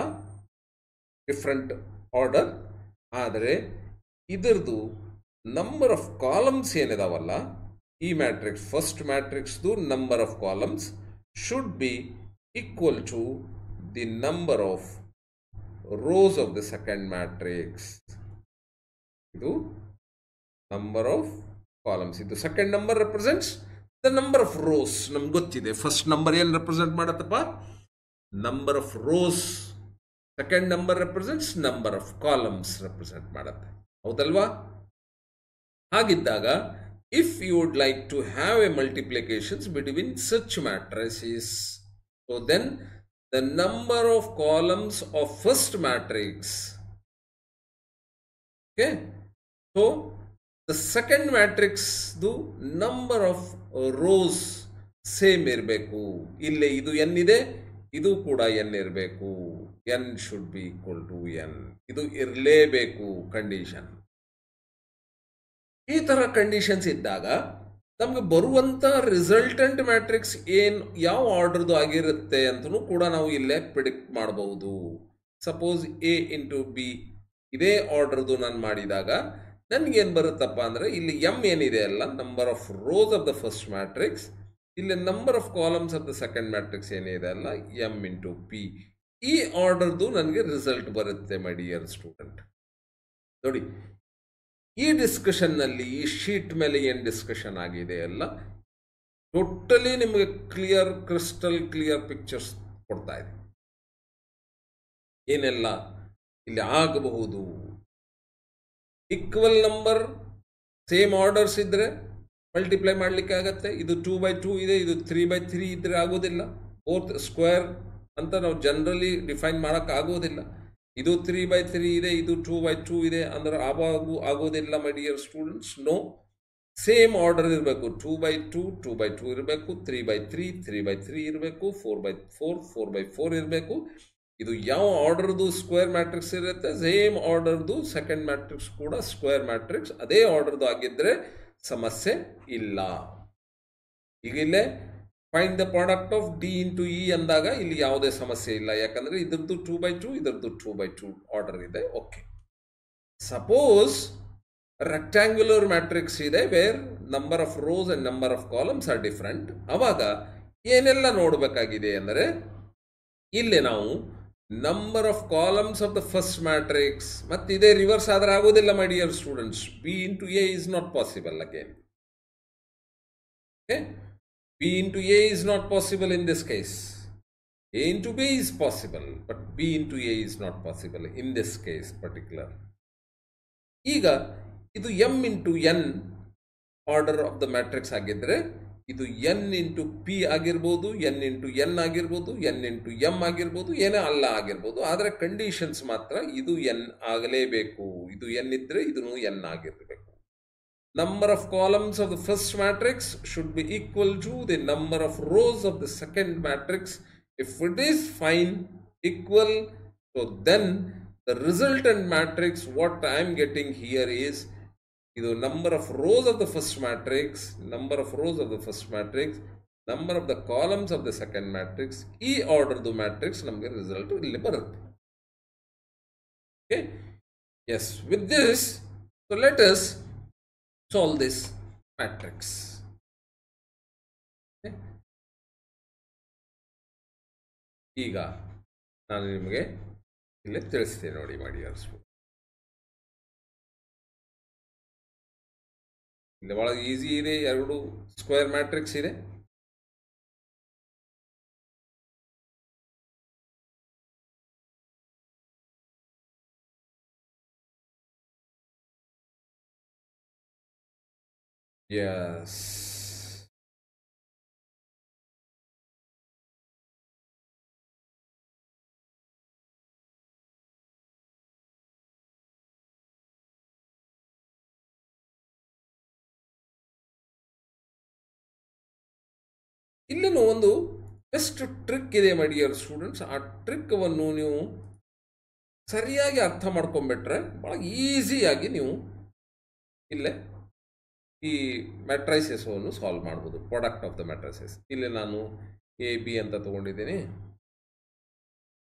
ಡಿಫ್ರೆಂಟ್ ಆರ್ಡರ್. ಆದರೆ ಇದರದು ನಂಬರ್ ಆಫ್ ಕಾಲಮ್ಸ್ ಏನಿದಾವಲ್ಲ, ಈ ಮ್ಯಾಟ್ರಿಕ್ಸ್ ಫಸ್ಟ್ ಮ್ಯಾಟ್ರಿಕ್ಸ್ದು number of columns should be equal to the number of rows of the second matrix. ಇದು ನಂಬರ್ ಆಫ್ ಕಾಲಮ್ಸ್. ಇದು second number represents the number of rows. ನಮ್ಗೆ ಗೊತ್ತಿದೆ first number ಏನು represent ಮಾಡತ್ತಪ್ಪ, number of rows. Second number represents number of columns represent ಮಾಡುತ್ತೆ, ಹೌದಲ್ವಾ? ಹಾಗಿದ್ದಾಗ if you would like to have a multiplications between such matrices, so then the number of columns of first matrix, okay, so the second matrix number of rows same ಇರಬೇಕು. ಇಲ್ಲೇ ಇದು N ಇದೆ, ಇದು ಕೂಡ N ಇರಬೇಕು. N should be equal to N. ಇದು ಇರಲೇಬೇಕು condition. ಈ ತರ ಕಂಡೀಷನ್ಸ್ ಇದ್ದಾಗ ನಮ್ಗೆ ಬರುವಂತ ರಿಸಲ್ಟೆಂಟ್ ಮ್ಯಾಟ್ರಿಕ್ಸ್ ಯಾವ ಆರ್ಡರ್ದು ಆಗಿರುತ್ತೆ ಅಂತಲೂ ಕೂಡ ನಾವು ಇಲ್ಲೇ ಪ್ರಿಡಿಕ್ಟ್ ಮಾಡಬಹುದು. ಸಪೋಸ್ ಎ ಇಂಟು ಬಿ ಇದೇ ಆರ್ಡರ್ದು ನಾನು ಮಾಡಿದಾಗ ನನ್ಗೇನು ಬರುತ್ತಪ್ಪ ಅಂದರೆ, ಇಲ್ಲಿ ಎಮ್ ಏನಿದೆ ಅಲ್ಲ, number of rows of the first matrix, ಇಲ್ಲಿ number of columns of the second matrix ಏನಿದೆ ಅಲ್ಲ, ಎಮ್ ಇಂಟು ಪಿ. ಈ ಆರ್ಡರ್ದು ನನಗೆ ರಿಸಲ್ಟ್ ಬರುತ್ತೆ ಮೈ ಡಿಯರ್ ಸ್ಟೂಡೆಂಟ್. ನೋಡಿ, ಈ ಡಿಸ್ಕಷನ್ನಲ್ಲಿ ಈ ಶೀಟ್ ಮೇಲೆ ಏನು ಡಿಸ್ಕಷನ್ ಆಗಿದೆ ಅಲ್ಲ, ಟೋಟಲಿ ನಿಮಗೆ ಕ್ರಿಸ್ಟಲ್ ಕ್ಲಿಯರ್ ಪಿಕ್ಚರ್ಸ್ ಕೊಡ್ತಾ ಇದೆ. ಏನೆಲ್ಲ ಇಲ್ಲಿ ಆಗಬಹುದು. ಈಕ್ವಲ್ ನಂಬರ್ ಸೇಮ್ ಆರ್ಡರ್ಸ್ ಇದ್ರೆ ಮಲ್ಟಿಪ್ಲೈ ಮಾಡಲಿಕ್ಕೆ ಆಗತ್ತೆ. ಇದು 2/2 ಇದೆ, ಇದು 3/3 ಇದ್ರೆ ಆಗೋದಿಲ್ಲ. ಬೋತ್ ಸ್ಕ್ವೇರ್ ಅಂತ ನಾವು ಜನರಲಿ ಡಿಫೈನ್ ಮಾಡೋಕೆ ಆಗೋದಿಲ್ಲ. ಇದು 3/3 ಇದೆ, ಇದು 2/2 ಇದೆ ಅಂದ್ರೆ ಆಗೋದಿಲ್ಲ my dear students. No, same order ಇರಬೇಕು. 2/2 2/2 ಇರಬೇಕು, 3/3 3/3 ಇರಬೇಕು, 4/4 4/4 ಇರಬೇಕು. ಇದು ಯಾವ ಆರ್ಡರ್ದು ಸ್ಕ್ವೇರ್ ಮ್ಯಾಟ್ರಿಕ್ಸ್ ಇರುತ್ತೆ, ಸೇಮ್ ಆರ್ಡರ್ದು ಸೆಕೆಂಡ್ ಮ್ಯಾಟ್ರಿಕ್ಸ್ ಕೂಡ ಸ್ಕ್ವೇರ್ ಮ್ಯಾಟ್ರಿಕ್ಸ್ ಅದೇ ಆರ್ಡರ್ದು ಆಗಿದ್ರೆ ಸಮಸ್ಯೆ ಇಲ್ಲ. ಈಗ ಇಲ್ಲೇ find the product of D into E ಅಂದಾಗ ಇಲ್ಲಿ ಯಾವುದೇ ಸಮಸ್ಯೆ ಇಲ್ಲ, ಯಾಕಂದ್ರೆ ಇದ್ರದ್ದು 2/2 ಇದರದ್ದು 2/2 ಆರ್ಡರ್ ಇದೆ. ಓಕೆ, ಸಪೋಸ್ ರೆಕ್ಟ್ಯಾಂಗ್ಯುಲರ್ ಮ್ಯಾಟ್ರಿಕ್ಸ್ ಇದೆ where number of rows and number of columns are different. ಅವಾಗ ಏನೆಲ್ಲ ನೋಡಬೇಕಾಗಿದೆ ಅಂದರೆ, ಇಲ್ಲಿ ನಾವು number of columns of the first matrix, ಮತ್ತೆ ಇದೇ ರಿವರ್ಸ್ ಆದ್ರೆ ಆಗೋದಿಲ್ಲ my dear students. B into A is not possible again. Okay, B into A is not possible in this case. A into B is possible, but B into A is not possible in this case particular. ಈಗ ಇದು M into N order of the matrix ಆಗಿದ್ರೆ ಇದು N into P ಆಗಿರ್ಬೋದು, N into N ಆಗಿರ್ಬೋದು, N into M ಆಗಿರ್ಬೋದು, ಏನೇ ಅಲ್ಲ ಆಗಿರ್ಬೋದು. ಆದರೆ ಕಂಡೀಷನ್ಸ್ ಮಾತ್ರ ಇದು N ಆಗಲೇಬೇಕು. ಇದು N ಇದ್ರೆ ಇದನ್ನು N ಆಗಿರಬೇಕು. Number of columns of the first matrix should be equal to the number of rows of the second matrix. If it is fine equal, so then the resultant matrix what I am getting here is the number of rows of the first matrix, number of rows of the first matrix, number of the columns of the second matrix. E order the matrix namge result illi barutte. Okay, yes, with this, so let us solve this matrix. Okay. ಈಗ ನಾನು ನಿಮಗೆ ಇಲ್ಲಿ ತಿಳಿಸ್ತೇನೆ ನೋಡಿ my dear student. ಇಲ್ಲಿ ಬಹಳ easy ಇದೆ, ಎರಡು square matrix ಇದೆ. Yes. ಇಲ್ಲಿನೂ ಒಂದು ಬೆಸ್ಟ್ ಟ್ರಿಕ್ ಇದೆ ಮೈ ಡಿಯರ್ ಸ್ಟೂಡೆಂಟ್ಸ್. ಆ ಟ್ರಿಕ್ವನ್ನು ನೀವು ಸರಿಯಾಗಿ ಅರ್ಥ ಮಾಡ್ಕೊಂಡ್ಬಿಟ್ರೆ ಭಾಳ ಈಸಿಯಾಗಿ ನೀವು ಇಲ್ಲೇ ಈ ಮ್ಯಾಟ್ರೈಸಸ್ವನ್ನು ಸಾಲ್ವ್ ಮಾಡ್ಬೋದು. ಪ್ರಾಡಕ್ಟ್ ಆಫ್ ದ ಮ್ಯಾಟ್ರೈಸಸ್ ಇಲ್ಲಿ ನಾನು ಎ ಬಿ ಅಂತ ತಗೊಂಡಿದ್ದೀನಿ.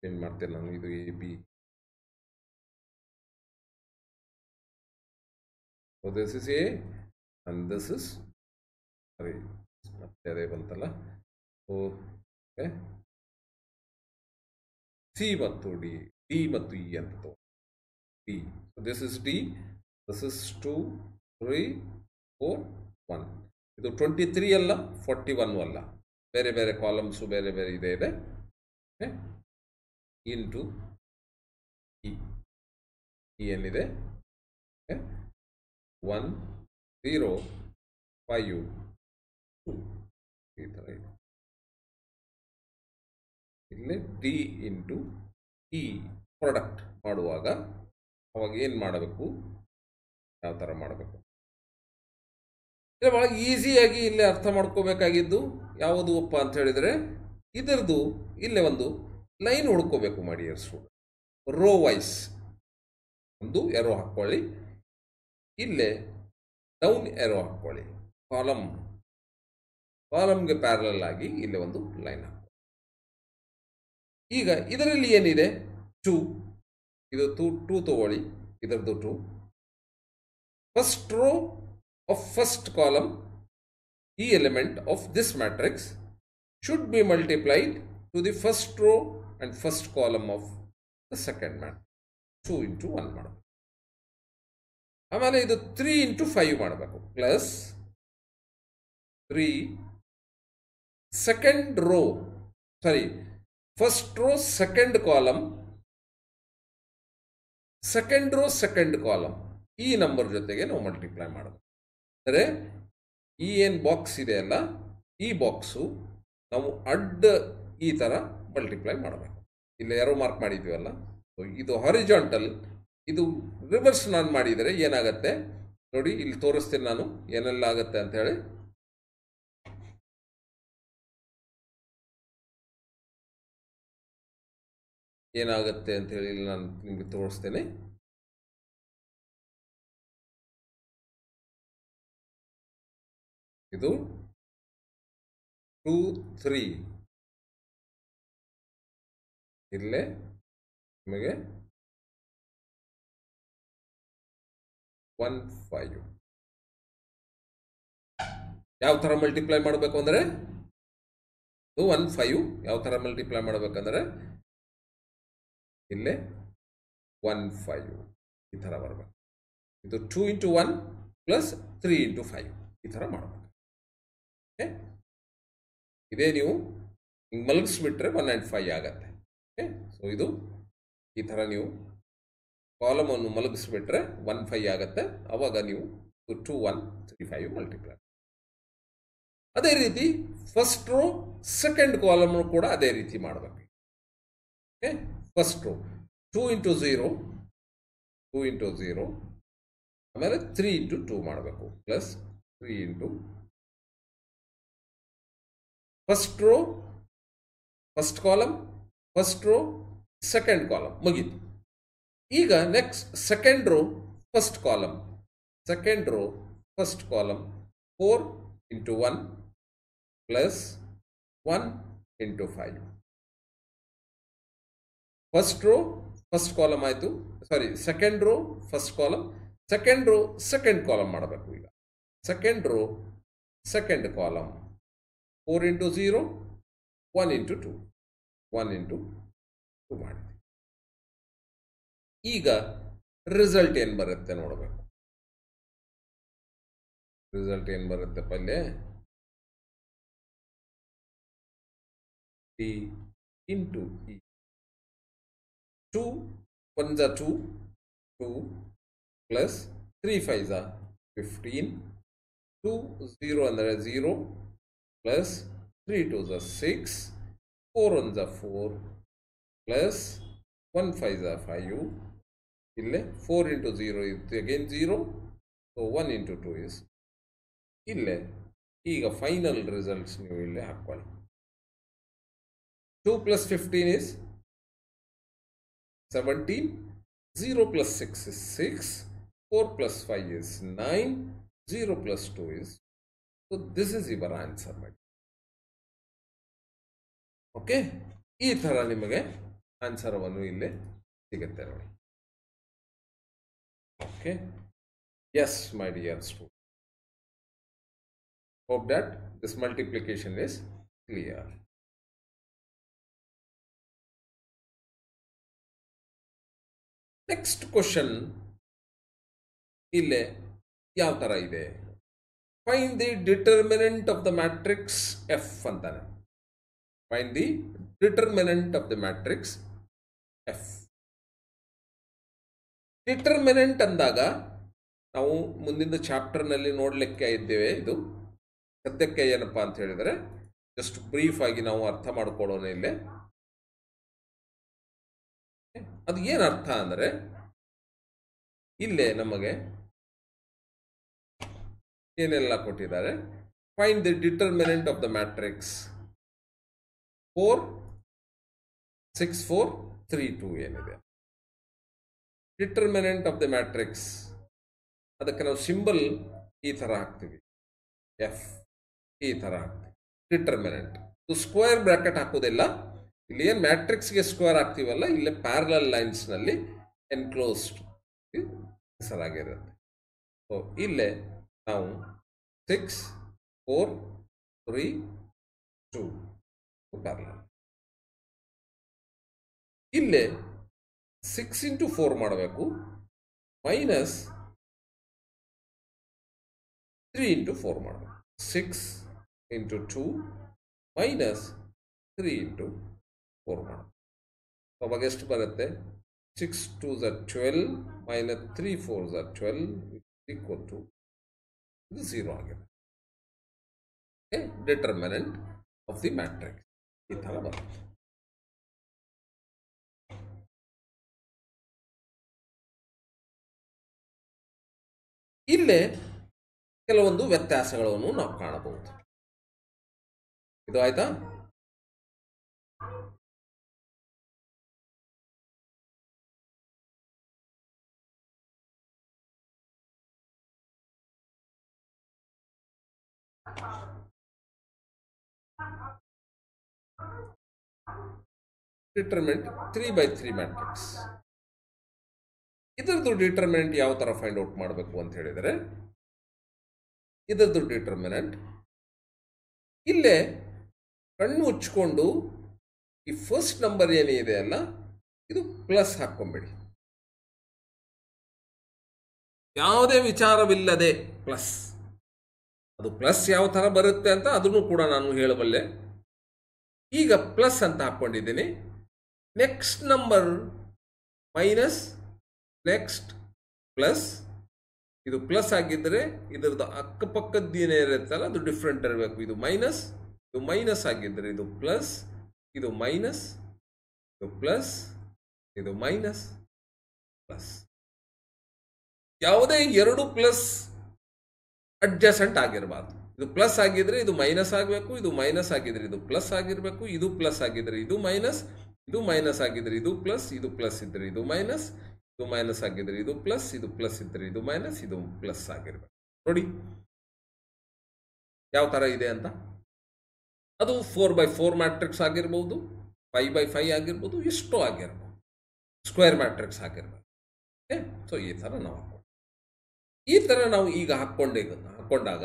ಏನು ಮಾಡ್ತೇನೆ ನಾನು, ಇದು A B, this is A and this is sorry ಮತ್ತೆ ಅದೇ ಬಂತಲ್ಲ. ಓಕೆ, ಸಿ ಮತ್ತು ಡಿ, ಡಿ ಮತ್ತು ಇ ಅಂತ ತಗೊಂಡು D. This is D, this is 2 3 4 1. ಇದು 23 ಅಲ್ಲ, 41 ಅಲ್ಲ, ಬೇರೆ ಬೇರೆ ಕಾಲಮ್ಸು ಬೇರೆ ಬೇರೆ ಇದೆ ಇಂಟು ಇ ಏನಿದೆ 1 0 5 2 ಈ ಥರ ಇದೆ. ಇಲ್ಲಿ ಡಿ ಇಂಟು ಇ ಪ್ರಾಡಕ್ಟ್ ಮಾಡುವಾಗ ಅವಾಗ ಏನು ಮಾಡಬೇಕು, ಯಾವ ಥರ ಮಾಡಬೇಕು, ಭಾಳ ಈಸಿಯಾಗಿ ಇಲ್ಲಿ ಅರ್ಥ ಮಾಡ್ಕೋಬೇಕಾಗಿದ್ದು ಯಾವುದು ಅಪ್ಪ ಅಂತ ಹೇಳಿದರೆ ಇದರದು ಇಲ್ಲೇ ಒಂದು ಲೈನ್ ಹುಡ್ಕೋಬೇಕು ಮಾಡಿ ಸ್ಟೂಡೆಂಟ್. ರೋ ವೈಸ್ ಒಂದು ಎರೋ ಹಾಕ್ಕೊಳ್ಳಿ, ಇಲ್ಲೇ ಡೌನ್ ಎರೋ ಹಾಕ್ಕೊಳ್ಳಿ, ಕಾಲಮ್ಗೆ ಪ್ಯಾರಲಲ್ ಆಗಿ ಇಲ್ಲೇ ಒಂದು ಲೈನ್ ಹಾಕಿ. ಈಗ ಇದರಲ್ಲಿ ಏನಿದೆ 2, ಇದು 2 ತಗೊಳ್ಳಿ, ಇದರದ್ದು 2. First row of first column, e element of this matrix should be multiplied to the first row and first column of the second matrix. 2 into 1 ಮಾಡಬೇಕು. ಆಮೇಲೆ ಇದು 3 into 5 ಮಾಡಬೇಕು, plus 3 second row, sorry first row second column, second row second column ಈ number ಜೊತೆಗೆ ನಾವು multiply ಮಾಡಬೇಕು. ಅಂದರೆ ಈ ಏನು ಬಾಕ್ಸ್ ಇದೆ ಅಲ್ಲ, ಈ ಬಾಕ್ಸು ನಾವು ಅಡ್ಡ ಈ ಥರ ಮಲ್ಟಿಪ್ಲೈ ಮಾಡಬೇಕು. ಇಲ್ಲಿ ಯಾರೋ ಮಾರ್ಕ್ ಮಾಡಿದ್ವಲ್ಲ, ಇದು ಹಾರಿಜಾಂಟಲ್, ಇದು ರಿವರ್ಸ್ ನಾನು ಮಾಡಿದರೆ ಏನಾಗುತ್ತೆ ನೋಡಿ, ಇಲ್ಲಿ ತೋರಿಸ್ತೀನಿ ನಾನು ಏನೆಲ್ಲ ಆಗುತ್ತೆ ಅಂತ ಹೇಳಿ. ಏನಾಗುತ್ತೆ ಅಂತ ಹೇಳಿ ನಾನು ನಿಮಗೆ ತೋರಿಸ್ತೇನೆ. ಇದು 2 3 ಇಲ್ಲೇ ನಿಮಗೆ 1 5 ಯಾವ ಥರ ಮಲ್ಟಿಪ್ಲೈ ಮಾಡಬೇಕು ಅಂದರೆ, ಇದು 1 5 ಯಾವ ಥರ ಮಲ್ಟಿಪ್ಲೈ ಮಾಡಬೇಕಂದ್ರೆ ಇಲ್ಲೇ 1 5 ಈ ಥರ ಬರಬೇಕು. ಇದು 2 into 1 ಪ್ಲಸ್ 3 into 5 ಈ ಥರ ಮಾಡಬೇಕು. ಇದೇ ನೀವು ಹಿಂಗೆ ಮಲಗಿಸ್ಬಿಟ್ರೆ 1 and 5 ಆಗತ್ತೆ. ಸೊ ಇದು ಈ ಥರ ನೀವು ಕಾಲಮನ್ನು ಮಲಗಿಸ್ಬಿಟ್ರೆ 1 5 ಆಗತ್ತೆ. ಅವಾಗ ನೀವು 2 1 3 5 ಮಲ್ಟಿಪ್ಲೈ. ಅದೇ ರೀತಿ ಫಸ್ಟ್ ರೋ ಸೆಕೆಂಡ್ ಕಾಲಮ್ ಕೂಡ ಅದೇ ರೀತಿ ಮಾಡಬೇಕು. ಫಸ್ಟ್ ರೋ 2 into 0 2 into 0 ಆಮೇಲೆ 3 into 2 ಮಾಡಬೇಕು, plus 3 into first row first column, first row second column ಮುಗೀತು. ಈಗ next second row first column, second row first column 4 into 1 plus 1 into 5. First row first column ಆಯಿತು, sorry second row first column, second row second column ಮಾಡಬೇಕು. ಈಗ second row second column 4 into 0 1 into 2 1 into 2 ಮಾಡಿ. ಈಗ result ಏನು ಬರುತ್ತೆ ನೋಡಬೇಕು. Result ಏನು ಬರುತ್ತೆ ಪಲ್ಲೆ ಡಿ ಇಂಟು ಇ. 2 1 2 2 ಪ್ಲಸ್ 3 5 15 2 0 ಅಂದರೆ 0 ಪ್ಲಸ್ 3 2 6 4 1 4 ಪ್ಲಸ್ 1 5 5 ಇಲ್ಲೇ 4 into 0 ಇತ್ತು ಅಗೇನ್ 0, ಸೊ 1 into 2 ಇಸ್ ಇಲ್ಲೇ. ಈಗ ಫೈನಲ್ ರಿಸಲ್ಟ್ಸ್ ನೀವು ಇಲ್ಲೇ ಹಾಕ್ಕೊಳ್ಳಿ. 2 plus 15 is 17, 0 plus 6 is 6, 4 plus 5 is 9, 0 plus 2 is, so this is your answer. Okay, ಈ ಥರ ನಿಮಗೆ ಆನ್ಸರವನ್ನು ಇಲ್ಲಿ ಸಿಗುತ್ತೆ ನೋಡಿ. Okay, yes my dear student, hope that this multiplication is clear. Next question ಇಲ್ಲೇ ಯಾವ ಥರ ಇದೆ, find the determinant of the matrix F ಅಂತಾನೆ. Find the determinant of the matrix F. Determinant ಅಂದಾಗ ನಾವು ಮುಂದಿನ ಚಾಪ್ಟರ್ನಲ್ಲಿ ನೋಡಲಿಕ್ಕೆ ಇದ್ದೇವೆ. ಇದು ಸದ್ಯಕ್ಕೆ ಏನಪ್ಪ ಅಂತ ಹೇಳಿದರೆ ಜಸ್ಟ್ ಬ್ರೀಫ್ ಆಗಿ ನಾವು ಅರ್ಥ ಮಾಡ್ಕೊಳ್ಳೋಣ ಇಲ್ಲೇ. ಅದು ಏನು ಅರ್ಥ ಅಂದರೆ, ಇಲ್ಲೇ ನಮಗೆ ಏನೆಲ್ಲ ಕೊಟ್ಟಿದ್ದಾರೆ. Find the determinant of the matrix 4 6 4 3 2 ಏನಿದೆ. ಡಿಟರ್ಮಿನೆಂಟ್ ಆಫ್ ದ ಮ್ಯಾಟ್ರಿಕ್ಸ್, ಅದಕ್ಕೆ ನಾವು ಸಿಂಬಲ್ ಈ ಥರ ಹಾಕ್ತೀವಿ, ಎಫ್ ಈ ಥರ ಹಾಕ್ತೀವಿ. ಡಿಟರ್ಮಿನೆಂಟ್ ಸ್ಕ್ವೇರ್ ಬ್ರಾಕೆಟ್ ಹಾಕೋದಿಲ್ಲ. ಇಲ್ಲಿ ಏನು ಮ್ಯಾಟ್ರಿಕ್ಸ್ಗೆ ಸ್ಕ್ವೇರ್ ಹಾಕ್ತೀವಲ್ಲ, ಇಲ್ಲೇ ಪ್ಯಾರಲಲ್ ಲೈನ್ಸ್ನಲ್ಲಿ ಎನ್ಕ್ಲೋಸ್ಡ್ ಹೆಸರಾಗಿರುತ್ತೆ. ಸೊ ಇಲ್ಲೇ ನಾವು 6 4 3 2 ಪ್ಯಾರಲಲ್. ಇಲ್ಲೇ 6 ಇಂಟು 4 ಮಾಡಬೇಕು, ಮೈನಸ್ 3 ಇಂಟು 4 ಮಾಡಬೇಕು. 6 ಇಂಟು 2 ಮೈನಸ್ 3 ಇಂಟು 4 ಮಾಡಬೇಕು. ಅವಾಗ ಎಷ್ಟು ಬರುತ್ತೆ? 6 2s are 12 minus 3 4s are 12 equal to ಇದು 0 ಆಗಿದೆ. ಡಿಟರ್ಮಿನೆಂಟ್ ಆಫ್ ದಿ ಮ್ಯಾಟ್ರಿಕ್ಸ್ ಈ ಥರ ಬರುತ್ತೆ. ಇಲ್ಲೇ ಕೆಲವೊಂದು ವ್ಯತ್ಯಾಸಗಳನ್ನು ನಾವು ಕಾಣಬಹುದು. ಇದು ಆಯ್ತಾ? Determinant 3/3 matrix. ಇದರದ್ದು ಡಿಟರ್ಮಿನೆಂಟ್ ಯಾವ ತರ ಫೈಂಡ್ ಔಟ್ ಮಾಡಬೇಕು ಅಂತ ಹೇಳಿದರೆ, ಇದರದ್ದು ಡಿಟರ್ಮಿನೆಂಟ್ ಇಲ್ಲೇ ಕಣ್ಣು ಮುಚ್ಚಿಕೊಂಡು ಈ ಫಸ್ಟ್ ನಂಬರ್ ಏನಿದೆ ಅಲ್ಲ, ಇದು ಪ್ಲಸ್ ಹಾಕೊಂಬಿಡಿ. ಯಾವುದೇ ವಿಚಾರವಿಲ್ಲದೆ ಪ್ಲಸ್. ಅದು ಪ್ಲಸ್ ಯಾವ ಥರ ಬರುತ್ತೆ ಅಂತ ಅದನ್ನು ಕೂಡ ನಾನು ಹೇಳಬಲ್ಲೆ. ಈಗ ಪ್ಲಸ್ ಅಂತ ಹಾಕ್ಕೊಂಡಿದ್ದೀನಿ. Next number minus, next plus. ಇದು ಪ್ಲಸ್ ಆಗಿದ್ದರೆ ಇದರದ್ದು ಅಕ್ಕಪಕ್ಕದ್ದು ಏನೇ ಇರುತ್ತಲ್ಲ ಅದು ಡಿಫ್ರೆಂಟ್ ಇರಬೇಕು. ಇದು ಮೈನಸ್, ಇದು ಮೈನಸ್ ಆಗಿದ್ದರೆ ಇದು ಪ್ಲಸ್, ಇದು ಮೈನಸ್, ಇದು ಪ್ಲಸ್, ಇದು ಮೈನಸ್, ಪ್ಲಸ್. ಯಾವುದೇ ಎರಡು ಪ್ಲಸ್ ಅಡ್ಜಸೆಂಟ್ ಆಗಿರಬಾರ್ದು. ಇದು ಪ್ಲಸ್ ಆಗಿದ್ರೆ ಇದು ಮೈನಸ್ ಆಗಬೇಕು, ಇದು ಮೈನಸ್ ಆಗಿದ್ರೆ ಇದು ಪ್ಲಸ್ ಆಗಿರಬೇಕು, ಇದು ಪ್ಲಸ್ ಆಗಿದ್ರೆ ಇದು ಮೈನಸ್, ಇದು ಮೈನಸ್ ಆಗಿದ್ರೆ ಇದು ಪ್ಲಸ್, ಇದು ಪ್ಲಸ್ ಇದ್ರೆ ಇದು ಮೈನಸ್, ಇದು ಮೈನಸ್ ಆಗಿದ್ರೆ ಇದು ಪ್ಲಸ್, ಇದು ಪ್ಲಸ್ ಇದ್ರೆ ಇದು ಮೈನಸ್, ಇದು ಪ್ಲಸ್ ಆಗಿರ್ಬೇಕು. ನೋಡಿ ಯಾವ ತರ ಇದೆ ಅಂತ. ಅದು 4/4 ಮ್ಯಾಟ್ರಿಕ್ಸ್ ಆಗಿರ್ಬೋದು, 5/5 ಆಗಿರ್ಬೋದು, ಎಷ್ಟೋ ಆಗಿರ್ಬೋದು, ಸ್ಕ್ವೇರ್ ಮ್ಯಾಟ್ರಿಕ್ಸ್ ಆಗಿರ್ಬೋದು. ಸೊ ಈ ತರ ನಾವು ಹಾಕೊಂಡು, ಈ ತರ ನಾವು ಈಗ ಹಾಕೊಂಡಾಗ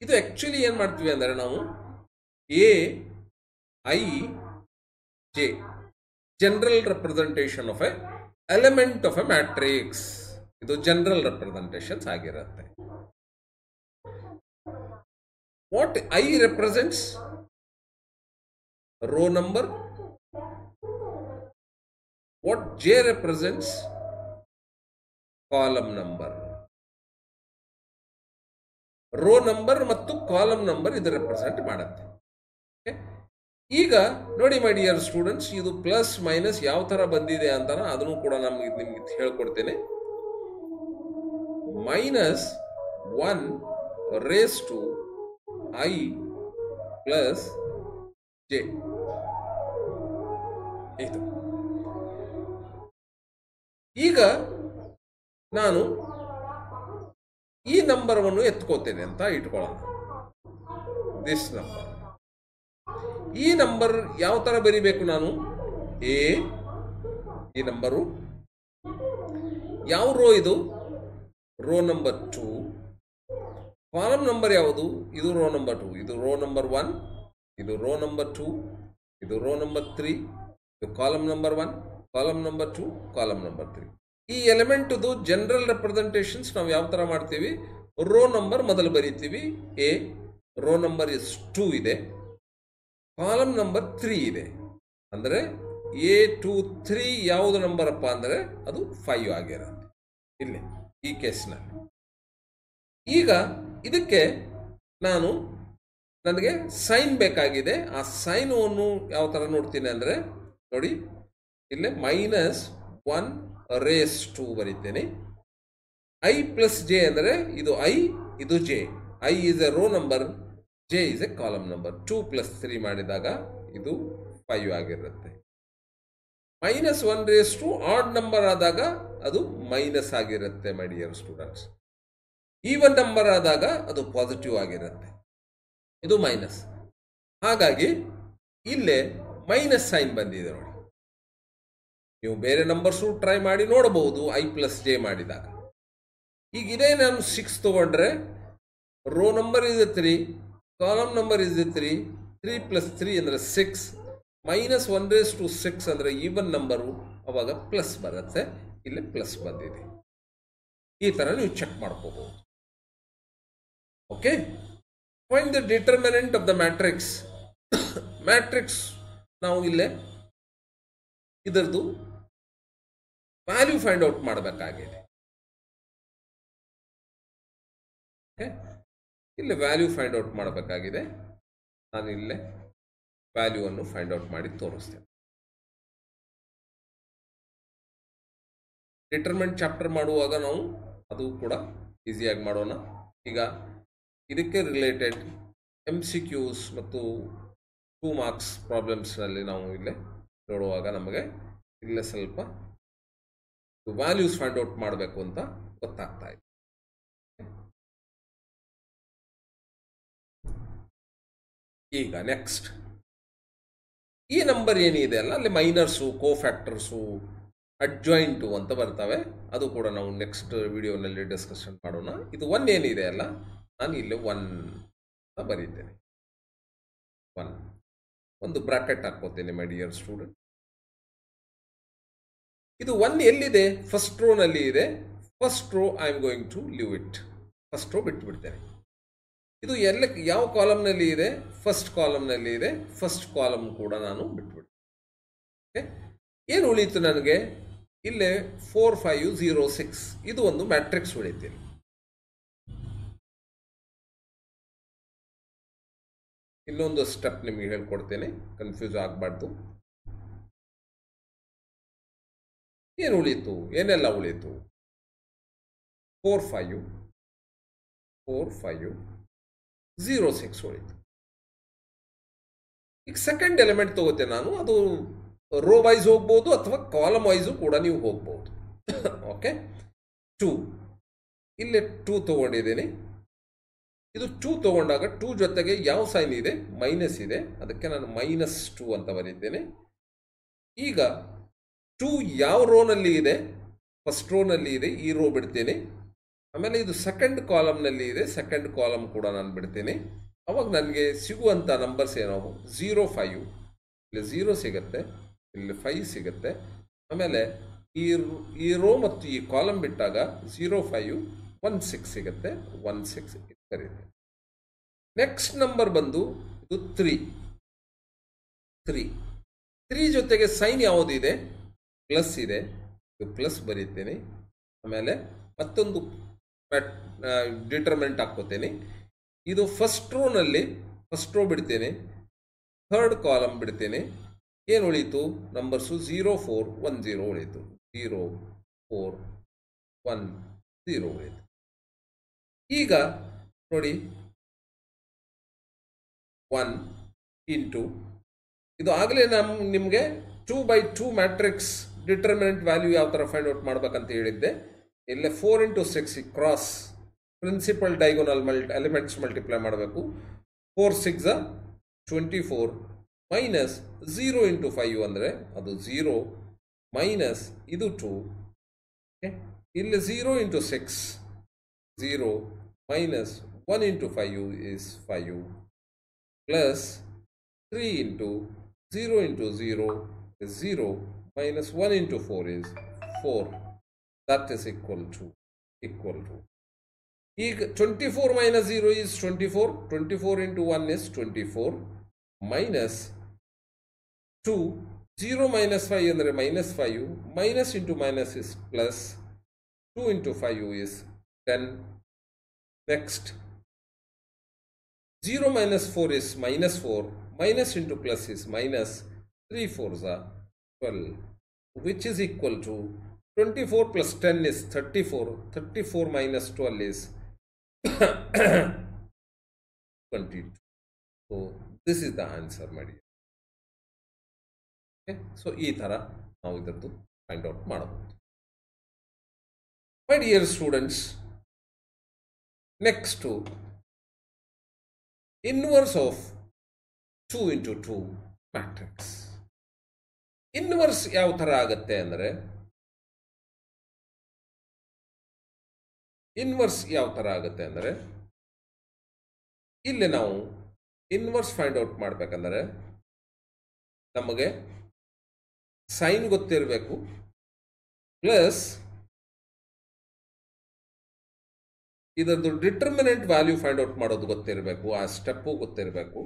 ಇದು ಆಕ್ಚುಲಿ ಏನ್ ಮಾಡ್ತೀವಿ ಅಂದರೆ ನಾವು AIJ general representation of a element of a matrix. ಇದು ಜನರಲ್ ರೆಪ್ರೆಸೆಂಟೇಷನ್ಸ್ ಆಗಿರುತ್ತೆ. What I represents row number, what J represents column number. Row number ಮತ್ತು ಕಾಲಮ್ ನಂಬರ್ ಇದು ರೆಪ್ರೆಸೆಂಟ್ ಮಾಡುತ್ತೆ. ಈಗ ನೋಡಿ ಮೈ ಡಿಯರ್ ಸ್ಟೂಡೆಂಟ್ಸ್, ಇದು ಪ್ಲಸ್ ಮೈನಸ್ ಯಾವ ತರ ಬಂದಿದೆ ಅಂತ ಅದನ್ನು ಕೂಡ ನಿಮ್ಗೆ ಹೇಳ್ಕೊಡ್ತೇನೆ. -1 raised to I plus J. ಇದು ಈಗ ನಾನು ಈ ನಂಬರವನ್ನು ಎತ್ಕೋತೇನೆ ಅಂತ ಇಟ್ಕೊಳ್ಳೋಣ. ದಿಸ್ ನಂಬರ್, ಈ ನಂಬರ್ ಯಾವ ತರ ಬರಿಬೇಕು ನಾನು? ಈ ನಂಬರು ಯಾವ ರೋ? ಇದು ರೋ ನಂಬರ್ 2. ಕಾಲಮ್ ನಂಬರ್ ಯಾವುದು? ಇದು ರೋ ನಂಬರ್ 2. ಇದು ರೋ ನಂಬರ್ 1, ಇದು ರೋ ನಂಬರ್ 2, ಇದು ರೋ ನಂಬರ್ 3, ಇದು column number 1, column number 2, column number 3. ಈ ಎಲಿಮೆಂಟ್ದು ಜನರಲ್ ರೆಪ್ರೆಸೆಂಟೇಷನ್ಸ್ ನಾವು ಯಾವ ತರ ಮಾಡ್ತೀವಿ? ರೋ ನಂಬರ್ ಮೊದಲು ಬರೀತೀವಿ ಎ, ರೋ ನಂಬರ್ ಇಸ್ 2 ಇದೆ, ಕಾಲಮ್ ನಂಬರ್ 3 ಇದೆ. ಅಂದರೆ A23 ಯಾವುದು ನಂಬರ್ ಅಪ್ಪ ಅಂದರೆ ಅದು 5 ಆಗಿರುತ್ತೆ ಇಲ್ಲಿ ಈ ಕೇಸ್ನಲ್ಲಿ. ಈಗ ಇದಕ್ಕೆ ನನಗೆ ಸೈನ್ ಬೇಕಾಗಿದೆ. ಆ ಸೈನನ್ನು ಯಾವ ಥರ ನೋಡ್ತೀನಿ ಅಂದರೆ ನೋಡಿ, ಇಲ್ಲಿ -1 ಬರೀತೇನೆ. I ಪ್ಲಸ್ ಜೆ ಅಂದರೆ ಇದು I, ಇದು J. I is a row number, J is a column number. 2 + 3 ಮಾಡಿದಾಗ ಇದು 5 ಆಗಿರುತ್ತೆ. -1 ಆಡ್ ನಂಬರ್ ಆದಾಗ ಅದು ಮೈನಸ್ ಆಗಿರುತ್ತೆ ಮೈ ಡಿಯರ್ ಸ್ಟೂಡೆಂಟ್ಸ್. ಈವನ್ ನಂಬರ್ ಆದಾಗ ಅದು ಪಾಸಿಟಿವ್ ಆಗಿರುತ್ತೆ, ಇದು ಮೈನಸ್. ಹಾಗಾಗಿ ಇಲ್ಲೇ ಮೈನಸ್ ಸೈನ್ ಬಂದಿದೆ ನೋಡಿ. ನೀವು ಬೇರೆ ನಂಬರ್ಸು ಟ್ರೈ ಮಾಡಿ ನೋಡಬಹುದು I ಪ್ಲಸ್ ಜೆ ಮಾಡಿದಾಗ. ಈಗ ಇದೇ ನಾನು 6 ತಗೊಂಡ್ರೆ row number is 3, column number is 3, 3 + 3 ಅಂದರೆ 6, -1 ಅಂದರೆ ಈವನ್ ನಂಬರು, ಅವಾಗ ಪ್ಲಸ್ ಬರುತ್ತೆ. ಇಲ್ಲಿ ಪ್ಲಸ್ ಬಂದಿದೆ. ಈ ಥರ ನೀವು ಚೆಕ್ ಮಾಡ್ಕೋಬಹುದು. Okay, find the determinant of the matrix. Matrix ನಾವು ಇಲ್ಲೇ ಇದರದು ವ್ಯಾಲ್ಯೂ ಫೈಂಡ್ ಔಟ್ ಮಾಡಬೇಕಾಗಿದೆ. ಇಲ್ಲಿ ವ್ಯಾಲ್ಯೂ ಫೈಂಡ್ ಔಟ್ ಮಾಡಬೇಕಾಗಿದೆ. ನಾನು ಇಲ್ಲೇ ವ್ಯಾಲ್ಯೂವನ್ನು ಫೈಂಡ್ ಔಟ್ ಮಾಡಿ ತೋರಿಸ್ತೇನೆ. ಡಿಟರ್ಮಿನೆಂಟ್ ಚಾಪ್ಟರ್ ಮಾಡುವಾಗ ನಾವು ಅದು ಕೂಡ ಈಸಿಯಾಗಿ ಮಾಡೋಣ. ಈಗ ಇದಕ್ಕೆ ರಿಲೇಟೆಡ್ MCQs ಮತ್ತು 2 ಮಾರ್ಕ್ಸ್ ಪ್ರಾಬ್ಲಮ್ಸ್ನಲ್ಲಿ ನಾವು ಇಲ್ಲೇ ನೋಡುವಾಗ ನಮಗೆ ಇಲ್ಲೇ ಸ್ವಲ್ಪ ವ್ಯಾಲ್ಯೂಸ್ ಫೈಂಡ್ ಔಟ್ ಮಾಡಬೇಕು ಅಂತ ಗೊತ್ತಾಗ್ತಾ ಇದೆ. ಈಗ ನೆಕ್ಸ್ಟ್ ಈ ನಂಬರ್ ಏನಿದೆ ಅಲ್ಲ, ಅಲ್ಲಿ ಮೈನರ್ಸು, ಕೋಫ್ಯಾಕ್ಟರ್ಸು, ಅಡ್ಜಾಯಿಂಟು ಅಂತ ಬರ್ತವೆ. ಅದು ಕೂಡ ನಾವು ನೆಕ್ಸ್ಟ್ ವಿಡಿಯೋನಲ್ಲಿ ಡಿಸ್ಕಷನ್ ಮಾಡೋಣ. ಇದು 1 ಏನಿದೆ ಅಲ್ಲ, ನಾನು ಇಲ್ಲಿ 1 ಅಂತ ಬರೀತೇನೆ. 1 ಒಂದು ಬ್ರಾಕೆಟ್ ಹಾಕೋತೇನೆ ಮೈ ಡಿಯರ್ ಸ್ಟೂಡೆಂಟ್. ಇದು 1 ಎಲ್ಲಿದೆ? ಫಸ್ಟ್ ರೋನಲ್ಲಿ ಇದೆ. First row I am going to leave it. First row ಬಿಟ್ಬಿಡ್ತೇನೆ. ಇದು ಯಾವ ಕಾಲಮ್ನಲ್ಲಿ ಇದೆ? ಫಸ್ಟ್ ಕಾಲಮ್ನಲ್ಲಿ ಇದೆ. ಫಸ್ಟ್ ಕಾಲಮ್ ಕೂಡ ನಾನು ಬಿಟ್ಬಿಡ್ತೇನೆ. ಓಕೆ, ಏನು ಉಳೀತು ನನಗೆ? ಇಲ್ಲೇ 4, 5, 0, 6 ಇದು ಒಂದು ಮ್ಯಾಟ್ರಿಕ್ಸ್ ಉಳಿತೀನಿ. ಇನ್ನೊಂದು ಸ್ಟೆಪ್ ನಿಮಗೆ ಹೇಳ್ಕೊಡ್ತೇನೆ, ಕನ್ಫ್ಯೂಸ್ ಆಗಬಾರ್ದು. ಏನು ಉಳೀತು? ಏನೆಲ್ಲ ಉಳೀತು? 4, 5, 0, 6 ಉಳಿತು. ಈಗ ಸೆಕೆಂಡ್ ಎಲಿಮೆಂಟ್ ತಗೋತೇನೆ ನಾನು. ಅದು ರೋ ವೈಸ್ ಹೋಗ್ಬೋದು ಅಥವಾ ಕಾಲಮ್ ವೈಸು ಕೂಡ ನೀವು ಹೋಗ್ಬೋದು. ಓಕೆ, 2 ಇಲ್ಲೇ 2 ತಗೊಂಡಿದ್ದೀನಿ. ಇದು 2 ತಗೊಂಡಾಗ 2 ಜೊತೆಗೆ ಯಾವ ಸೈನ್ ಇದೆ? ಮೈನಸ್ ಇದೆ. ಅದಕ್ಕೆ ನಾನು -2 ಅಂತ ಬರೀತೇನೆ. ಈಗ 2 ಯಾವ ರೋನಲ್ಲಿ ಇದೆ? ಫಸ್ಟ್ ರೋನಲ್ಲಿ ಇದೆ. ಈ ರೋ ಬಿಡ್ತೇನೆ. ಆಮೇಲೆ ಇದು ಸೆಕೆಂಡ್ ಕಾಲಮ್ನಲ್ಲಿ ಇದೆ. ಸೆಕೆಂಡ್ ಕಾಲಮ್ ಕೂಡ ನಾನು ಬಿಡ್ತೇನೆ. ಅವಾಗ ನನಗೆ ಸಿಗುವಂಥ ನಂಬರ್ಸ್ ಏನವು? 0, 5, ಇಲ್ಲಿ 0 ಸಿಗುತ್ತೆ, ಇಲ್ಲಿ 5 ಸಿಗುತ್ತೆ. ಆಮೇಲೆ ಈ ರೋ ಮತ್ತು ಈ ಕಾಲಮ್ ಬಿಟ್ಟಾಗ 0, 5, 1, 6 ಸಿಗುತ್ತೆ. 1, 6 ಕರೀತೆ. ನೆಕ್ಸ್ಟ್ ನಂಬರ್ ಬಂದು ಇದು 3 ಜೊತೆಗೆ ಸೈನ್ ಯಾವುದಿದೆ? ಪ್ಲಸ್ ಇದೆ. ಇದು ಪ್ಲಸ್ ಬರೀತೇನೆ. ಆಮೇಲೆ ಮತ್ತೊಂದು ಡಿಟರ್ಮಿನೆಂಟ್ ಹಾಕೋತೇನೆ. ಇದು ಫಸ್ಟ್ ರೋನಲ್ಲಿ ಫಸ್ಟ್ ರೋ ಬಿಡ್ತೇನೆ, ಥರ್ಡ್ ಕಾಲಮ್ ಬಿಡ್ತೇನೆ. ಏನು ಉಳೀತು? ನಂಬರ್ಸು 0, 4, 1, 0 ಉಳೀತು. 0, 4, 1, 0 ಉಳೀತು. ಈಗ ನೋಡಿ, 1 ಇಂಟು ಇದು ಆಗಲೇ ನಿಮಗೆ 2/2 ಮ್ಯಾಟ್ರಿಕ್ಸ್ ಡಿಟರ್ಮಿನೆಂಟ್ ವ್ಯಾಲ್ಯೂ ಯಾವ ಥರ ಫೈಂಡ್ ಔಟ್ ಮಾಡ್ಬೇಕಂತ ಹೇಳಿದ್ದೆ. ಇಲ್ಲೇ 4 × 6 cross principal diagonal elements multiply ಮಾಡಬೇಕು. 4, 6 24 ಮೈನಸ್ 0 × 5 ಅಂದರೆ ಅದು 0 ಮೈನಸ್ ಇದು 2. ಇಲ್ಲಿ 0 × 6 0 minus 1 × 5 is 5 plus 3 × 0 × 0 is 0 minus 1 × 4 is 4. That is equal to ಈಗ 24 minus 0 is 24. 24 into 1 is 24 minus 2. 0 minus 5 ಅಂದರೆ minus 5. Minus into minus is plus. 2 into 5 is 10. Next. 0 minus 4 is minus 4. Minus into plus is minus. 3 4s are 12. Which is equal to 24 plus 10 is 34. 34 minus 12 is 22. So this is the answer, my dear. Okay? So ಈ ತರ ನಾವು ಇದರದ್ದು find out ಮಾಡಬಹುದು. My dear students, next to inverse of 2 into 2 matrix. Inverse ಯಾವ ತರ ಆಗುತ್ತೆ ಅಂದರೆ ಇಲ್ಲಿ ನಾವು ಇನ್ವರ್ಸ್ ಫೈಂಡ್ ಔಟ್ ಮಾಡಬೇಕಂದ್ರೆ ನಮಗೆ ಸೈನ್ ಗೊತ್ತಿರಬೇಕು ಪ್ಲಸ್ ಇದರದ್ದು ಡಿಟರ್ಮಿನೆಂಟ್ ವ್ಯಾಲ್ಯೂ ಫೈಂಡ್ ಔಟ್ ಮಾಡೋದು ಗೊತ್ತಿರಬೇಕು, ಆ ಸ್ಟೆಪ್ಪು ಗೊತ್ತಿರಬೇಕು.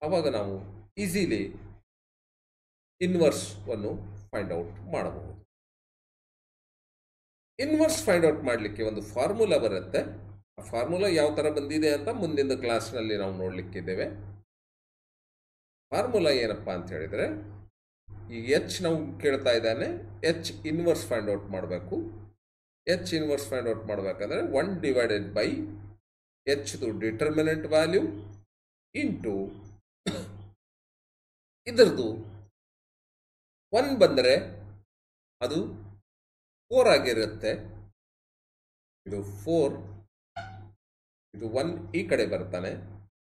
ಆವಾಗ ನಾವು ಈಸಿಲಿ ಇನ್ವರ್ಸ್ ಅನ್ನು ಫೈಂಡ್ ಔಟ್ ಮಾಡಬಹುದು. ಇನ್ವರ್ಸ್ ಫೈಂಡ್ ಔಟ್ ಮಾಡಲಿಕ್ಕೆ ಒಂದು ಫಾರ್ಮುಲಾ ಬರುತ್ತೆ. ಆ ಫಾರ್ಮುಲಾ ಯಾವ ತರ ಬಂದಿದೆ ಅಂತ ಮುಂದಿನ ಕ್ಲಾಸ್ನಲ್ಲಿ ನಾವು ನೋಡಲಿಕ್ಕಿದ್ದೇವೆ. ಫಾರ್ಮುಲಾ ಏನಪ್ಪಾ ಅಂತ ಹೇಳಿದ್ರೆ, ಈಗ ಎಚ್ ನಾವು ಕೇಳ್ತಾ ಇದ್ದಾನೆ, ಎಚ್ ಇನ್ವರ್ಸ್ ಫೈಂಡ್ ಔಟ್ ಮಾಡಬೇಕು. ಎಚ್ ಇನ್ವರ್ಸ್ ಫೈಂಡ್ ಔಟ್ ಮಾಡಬೇಕಂದ್ರೆ 1 divided by H determinant value into ಇದರದು 1 ಬಂದರೆ ಅದು 4 ಆಗಿರುತ್ತೆ. ಇದು 4, ಇದು 1 ಈ ಕಡೆ ಬರ್ತಾನೆ,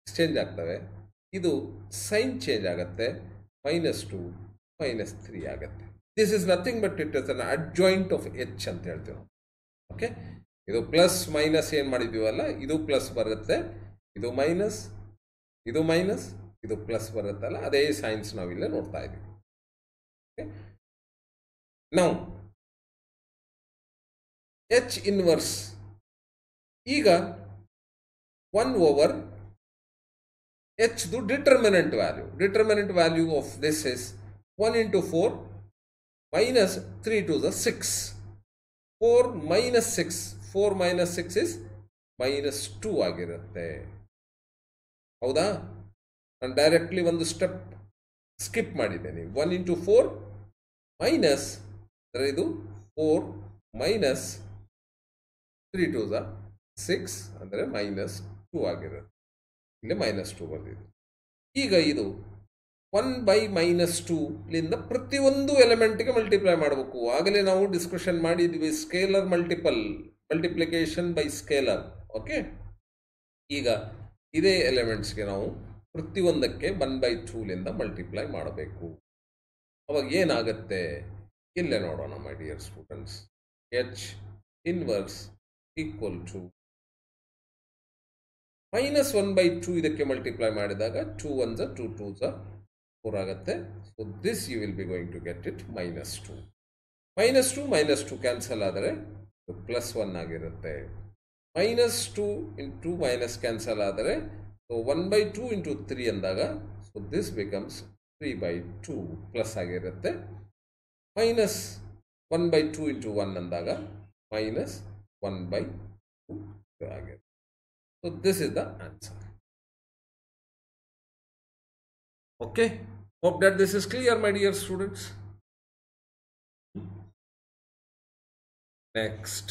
ಎಕ್ಸ್ಚೇಂಜ್ ಆಗ್ತವೆ. ಇದು ಸೈನ್ ಚೇಂಜ್ ಆಗುತ್ತೆ, -2 -3 ಆಗುತ್ತೆ. This is nothing but it is an adjoint of H ಅಂತ ಹೇಳ್ತೀವಿ. ಓಕೆ, ಇದು ಪ್ಲಸ್ ಮೈನಸ್ ಏನು ಮಾಡಿದ್ದೀವಲ್ಲ, ಇದು ಪ್ಲಸ್ ಬರುತ್ತೆ, ಇದು ಮೈನಸ್, ಇದು ಮೈನಸ್, ಇದು ಪ್ಲಸ್ ಬರುತ್ತಲ್ಲ, ಅದೇ ಸೈನ್ಸ್ ನಾವಿಲ್ಲೇ ನೋಡ್ತಾ ಇದ್ದೀವಿ. ನಾವು ಎಚ್ ಇನ್ವರ್ಸ್ ಈಗ 1 over H determinant value of this is 1 into 4 minus 3 to the 6. 4 minus 6. 4 minus 6 is -2 ಆಗಿರುತ್ತೆ. ಹೌದಾ? ನಾನು ಡೈರೆಕ್ಟ್ಲಿ ಒಂದು ಸ್ಟೆಪ್ ಸ್ಕಿಪ್ ಮಾಡಿದ್ದೇನೆ. 1 into 4 ಮೈನಸ್ ಇದು 4 minus 3 to the 6 ಅಂದರೆ -2 ಆಗಿರುತ್ತೆ. ಇಲ್ಲಿ -2 ಬಂದಿದೆ. ಈಗ ಇದು 1 by -2 ಲಿಂದ ಪ್ರತಿಯೊಂದು ಎಲಿಮೆಂಟ್ಗೆ ಮಲ್ಟಿಪ್ಲೈ ಮಾಡಬೇಕು. ಆಗಲೇ ನಾವು ಡಿಸ್ಕಷನ್ ಮಾಡಿದ್ವಿ scalar multiplication by scalar. Okay, ಈಗ ಇದೇ ಎಲಿಮೆಂಟ್ಸ್ಗೆ ನಾವು ಪ್ರತಿಯೊಂದಕ್ಕೆ 1/2 ಲಿಂದ ಮಲ್ಟಿಪ್ಲೈ ಮಾಡಬೇಕು. ಅವಾಗ ಏನಾಗುತ್ತೆ ಇಲ್ಲೇ ನೋಡೋಣ my dear students. H inverse equal to -1/2 ಇದಕ್ಕೆ ಮಲ್ಟಿಪ್ಲೈ ಮಾಡಿದಾಗ 2 1s 2 2s 4 ಆಗುತ್ತೆ. So this you will be going to get it -2. -2 cancel ಆದರೆ +1 ಆಗಿರುತ್ತೆ. -2 ಇಂಟು ಮೈನಸ್ ಕ್ಯಾನ್ಸಲ್ ಆದರೆ 1/2 ಇಂಟು 3 ಅಂದಾಗ ಸೊ ದಿಸ್ ಬಿಕಮ್ಸ್ 3/2 ಪ್ಲಸ್ ಆಗಿರುತ್ತೆ. -1/2 ಇಂಟು 1 ಅಂದಾಗ -1/2 ಆಗಿರುತ್ತೆ. So this is the answer. Okay, hope that this is clear, my dear students. Next,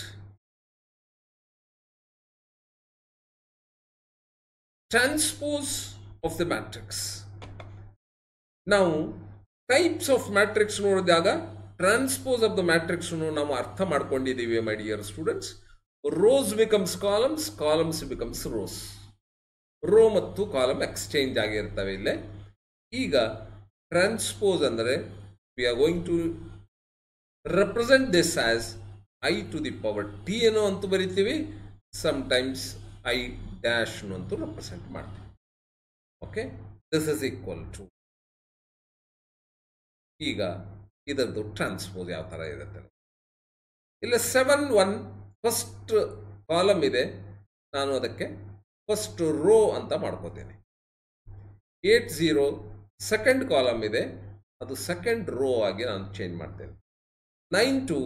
transpose of the matrix. Now, types of matrix ನೋಡಿದಾಗ transpose of the matrix ನಾವು ಅರ್ಥ ಮಾಡ್ಕೊಂಡಿದ್ದೀವಿ my dear students. rows becomes columns, columns becomes rows. Row ಮತ್ತು column exchange ಆಗಿರ್ತವೆ ಇಲ್ಲೇ. ಈಗ transpose ಅಂದರೆ we are going to represent this as I to the power t ಏನೋ ಅಂತ ಬರಿತೀವಿ, ಸಮ್ಟೈಮ್ಸ್ I ಡ್ಯಾಶ್ ಅಂತೂ ರೆಪ್ರೆಸೆಂಟ್ ಮಾಡ್ತೀವಿ. Okay, this is equal to, ಈಗ ಇದರದ್ದು ಟ್ರಾನ್ಸ್ಪೋಸ್ ಯಾವ ತರ ಇರುತ್ತೆ ಇಲ್ಲ 7 1 ಫಸ್ಟ್ ಕಾಲಮ್ ಇದೆ, ನಾನು ಅದಕ್ಕೆ ಫಸ್ಟ್ ರೋ ಅಂತ ಮಾಡ್ಕೋತೇನೆ. 80 ಸೆಕೆಂಡ್ ಕಾಲಮ್ ಇದೆ, ಅದು ಸೆಕೆಂಡ್ ರೋ ಆಗಿ ನಾನು ಚೇಂಜ್ ಮಾಡ್ತೇನೆ. 92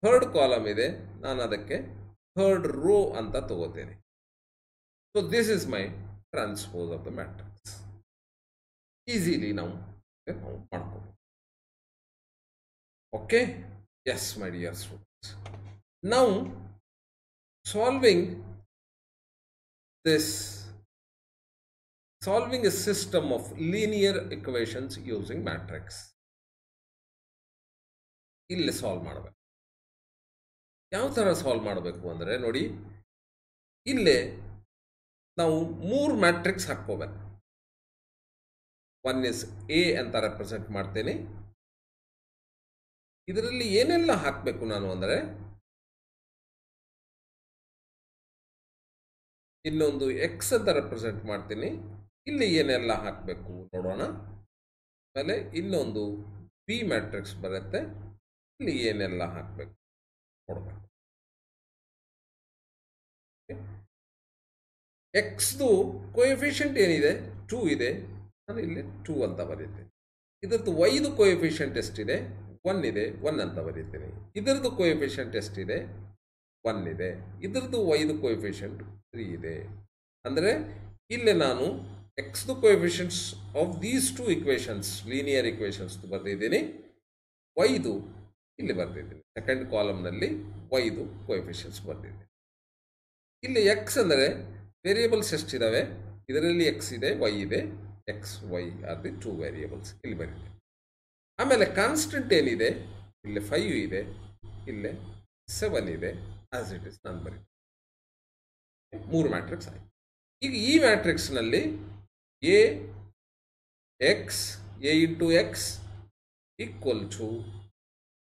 ಥರ್ಡ್ ಕಾಲಮ್ ಇದೆ, ನಾನು ಅದಕ್ಕೆ ಥರ್ಡ್ ರೋ ಅಂತ ತಗೋತೇನೆ. So this is my transpose of the matrix. Easily ನಾವು ಮಾಡ್ಕೋಬಹುದು. Okay, yes my dear students, now solving a system of linear equations using matrix. ಇಲ್ಲಿ ಸಾಲ್ವ್ ಮಾಡಬೇಕು. ಯಾವ ಥರ ಸಾಲ್ವ್ ಮಾಡಬೇಕು ಅಂದರೆ ನೋಡಿ, ಇಲ್ಲೇ ನಾವು 3 ಮ್ಯಾಟ್ರಿಕ್ಸ್ ಹಾಕ್ಕೋಬೇಕು. 1 is A ಅಂತ ರೆಪ್ರೆಸೆಂಟ್ ಮಾಡ್ತೇನೆ. ಇದರಲ್ಲಿ ಏನೆಲ್ಲ ಹಾಕಬೇಕು ನಾನು ಅಂದರೆ, ಇನ್ನೊಂದು ಎಕ್ಸ್ ಅಂತ ರೆಪ್ರೆಸೆಂಟ್ ಮಾಡ್ತೀನಿ. ಇಲ್ಲಿ ಏನೆಲ್ಲ ಹಾಕಬೇಕು ನೋಡೋಣ. ಆಮೇಲೆ ಇನ್ನೊಂದು ಬಿ ಮ್ಯಾಟ್ರಿಕ್ಸ್ ಬರುತ್ತೆ, ಇಲ್ಲಿ ಏನೆಲ್ಲ ಹಾಕಬೇಕು ನೋಡಬೇಕು. ಎಕ್ಸ್ದು ಕೋಎಫಿಷಿಯಂಟ್ ಏನಿದೆ 2 ಇದೆ, ನಾನು ಇಲ್ಲಿ 2 ಅಂತ ಬರೀತೀನಿ. ಇದರದ್ದು ವೈದು ಕೋಎಫಿಷಿಯಂಟ್ ಎಷ್ಟಿದೆ 1 ಇದೆ, 1 ಅಂತ ಬರೀತೀನಿ. ಇದರದ್ದು ಕೋಎಫಿಷಿಯಂಟ್ ಎಷ್ಟಿದೆ 1 ಇದೆ. ಇದರದ್ದು ವೈದು ಕೋಎಫಿಷಿಯಂಟ್ 3 ಇದೆ. ಅಂದರೆ ಇಲ್ಲಿ ನಾನು ಎಕ್ಸ್ದು coefficients of these 2 equations, linear equations ಬರೆದಿದ್ದೀನಿ. ವೈದು ಇಲ್ಲಿ ಬರೆದಿದ್ದೀನಿ, ಸೆಕೆಂಡ್ ಕಾಲಮ್ನಲ್ಲಿ ವೈದು ಕೋಎಫಿಷಿಯಂಟ್ಸ್ ಬರೆದಿದ್ದೀನಿ. ಇಲ್ಲಿ ಎಕ್ಸ್ ಅಂದರೆ ವೇರಿಯೇಬಲ್ಸ್ ಎಷ್ಟಿದ್ದಾವೆ, ಇದರಲ್ಲಿ ಎಕ್ಸ್ ಇದೆ, ವೈ ಇದೆ. X why are the 2 variables ಇಲ್ಲಿ ಬರೀತೀನಿ. ಆಮೇಲೆ ಕಾನ್ಸ್ಟೆಂಟ್ ಏನಿದೆ, ಇಲ್ಲಿ 5 ಇದೆ, ಇಲ್ಲೇ 7 ಇದೆ. ಆಸ್ ಇಟ್ ಇಸ್ ನಾನು ಬರೀತೀನಿ. 3 ಮ್ಯಾಟ್ರಿಕ್ಸ್ ಆಯಿತು. ಈಗ ಈ ಮ್ಯಾಟ್ರಿಕ್ಸ್ನಲ್ಲಿ A X, A into X equal to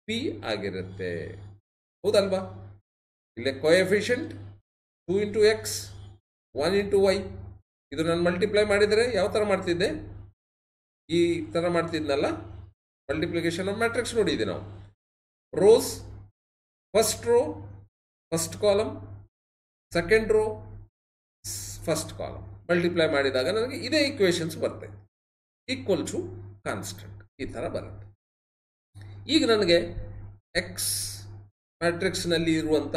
P ಆಗಿರುತ್ತೆ. ಹೌದಲ್ವಾ? ಇಲ್ಲೇ coefficient 2 into X, 1 into Y. ಇದು ನಾನು ಮಲ್ಟಿಪ್ಲೈ ಮಾಡಿದರೆ ಯಾವ ಥರ ಮಾಡ್ತಿದ್ದೆ, ಈ ಥರ ಮಾಡ್ತಿದ್ನಲ್ಲ, ಮಲ್ಟಿಪ್ಲಿಕೇಶನ್ ಆಫ್ ಮ್ಯಾಟ್ರಿಕ್ಸ್ ನೋಡಿದ್ದೆ ನಾವು. Rose, first row first column, second row first column multiply ಮಾಡಿದಾಗ ನನಗೆ ಇದೇ ಈಕ್ವೇಷನ್ಸ್ ಬರ್ತದೆ. ಈಕ್ವಲ್ ಟು ಕಾನ್ಸ್ಟೆಂಟ್ ಈ ಥರ ಬರುತ್ತೆ. ಈಗ ನನಗೆ ಎಕ್ಸ್ ಮ್ಯಾಟ್ರಿಕ್ಸ್ನಲ್ಲಿ ಇರುವಂಥ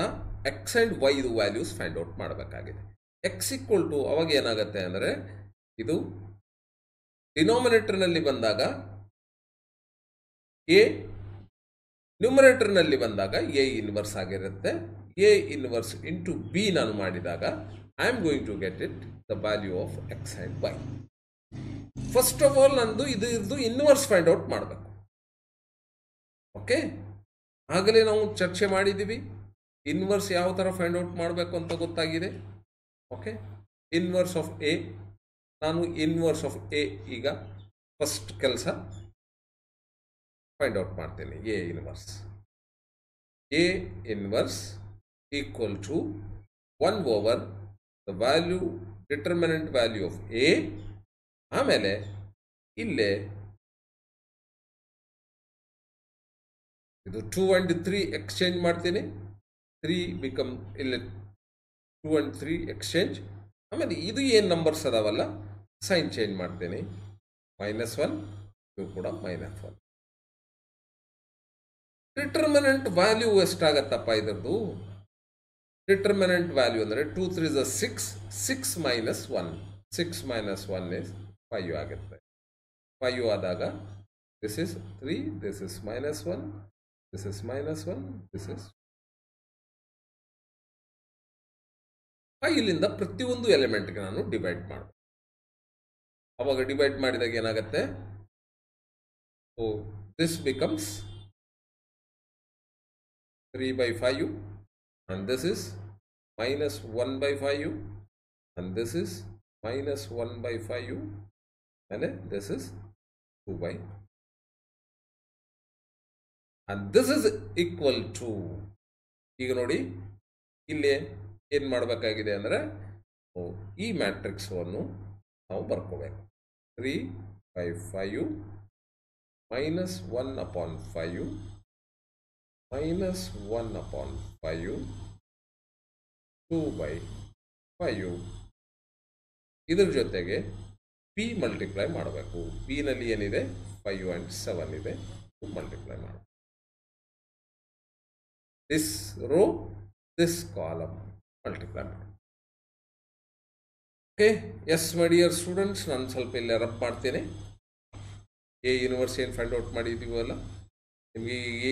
ಎಕ್ಸ್ ಆ್ಯಂಡ್ ವೈದು ವ್ಯಾಲ್ಯೂಸ್ ಫೈಂಡ್ ಔಟ್ ಮಾಡಬೇಕಾಗಿದೆ. ಎಕ್ಸ್ ಈಕ್ವಲ್ ಟು ಅವಾಗ ಏನಾಗುತ್ತೆ ಅಂದರೆ, ಇದು ಡಿನಾಮಿನೇಟರ್ನಲ್ಲಿ ಬಂದಾಗ ಎ, ನ್ಯೂಮರೇಟರ್ನಲ್ಲಿ ಬಂದಾಗ ಎ ಇನ್ವರ್ಸ್ ಆಗಿರುತ್ತೆ. ಎ ಇನ್ವರ್ಸ್ ಇಂಟು ಬಿ ನಾನು ಮಾಡಿದಾಗ I am going to get it the value of x and y. First of all ನಂದು ಇದು ಇನ್ವರ್ಸ್ ಫೈಂಡ್ ಔಟ್ ಮಾಡಬೇಕು. ಓಕೆ, ಆಗಲೇ ನಾವು ಚರ್ಚೆ ಮಾಡಿದ್ದೀವಿ. ಇನ್ವರ್ಸ್ ಯಾವ ಥರ ಫೈಂಡ್ ಔಟ್ ಮಾಡಬೇಕು ಅಂತ ಗೊತ್ತಾಗಿದೆ. ಓಕೆ, ಇನ್ವರ್ಸ್ ಆಫ್ ಎ, ನಾನು ಇನ್ವರ್ಸ್ ಆಫ್ ಎ ಈಗ ಫಸ್ಟ್ ಕೆಲಸ ಫೈಂಡ್ ಔಟ್ ಮಾಡ್ತೇನೆ. A inverse, A inverse equal to 1 over the value, determinant value of A. ಆಮೇಲೆ ಇಲ್ಲೇ ಇದು 2 and 3 ಎಕ್ಸ್ಚೇಂಜ್ ಮಾಡ್ತೀನಿ. 3 ಬಿಕಮ್ ಇಲ್ಲಿ 2 and 3 ಎಕ್ಸ್ಚೇಂಜ್. ಆಮೇಲೆ ಇದು ಏನು ನಂಬರ್ಸ್ ಅದಾವಲ್ಲ, ಸೈನ್ ಚೇಂಜ್ ಮಾಡ್ತೀನಿ. -1, ಇದು ಕೂಡ -1. ಡಿಟರ್ಮಿನೆಂಟ್ ವ್ಯಾಲ್ಯೂ ಎಷ್ಟಾಗತ್ತಪ್ಪ ಇದರದು? ಡಿಟರ್ಮಿನೆಂಟ್ ವ್ಯಾಲ್ಯೂ ಅಂದರೆ 2 3 is 6, 6 minus 1, 6 minus 1 is 5 ಆಗುತ್ತೆ. 5 ಆದಾಗ this is 3, this is -1, this is -1, this is 5. ಇಲ್ಲಿಂದ ಪ್ರತಿಯೊಂದು ಎಲಿಮೆಂಟ್ಗೆ ನಾನು ಡಿವೈಡ್ ಮಾಡಬೇಕು. ಅವಾಗ ಡಿವೈಡ್ ಮಾಡಿದಾಗ ಏನಾಗುತ್ತೆ, so this becomes 3/5 and this is -1/5 and this is -1/5 and this is 2/, and this is equal to, ಈಗ ನೋಡಿ ಇಲ್ಲಿ ಏನು ಮಾಡಬೇಕಾಗಿದೆ ಅಂದರೆ ಈ ಮ್ಯಾಟ್ರಿಕ್ಸನ್ನು ನಾವು ಬರ್ಕೋಬೇಕು. 3/5 -1/5 -1/5 2 by 5 ಇದರ ಜೊತೆಗೆ p ಮಲ್ಟಿಪ್ಲೈ ಮಾಡಬೇಕು. p ನಲ್ಲಿ ಏನಿದೆ 5 and 7 ಇದೆ, ಮಲ್ಟಿಪ್ಲೈ ಮಾಡಬೇಕು. This row this column multiply ಮಾಡಬೇಕು. Okay, yes my dear students, ನಾನು ಸ್ವಲ್ಪ ಇಲ್ಲೇ ರಬ್ ಮಾಡ್ತೇನೆ. ಎ ಯೂನಿವರ್ಸ್ ಏನು ಫೈಂಡ್ ಔಟ್ ಮಾಡಿದ್ದೀವಲ್ಲ, ನಿಮಗೆ A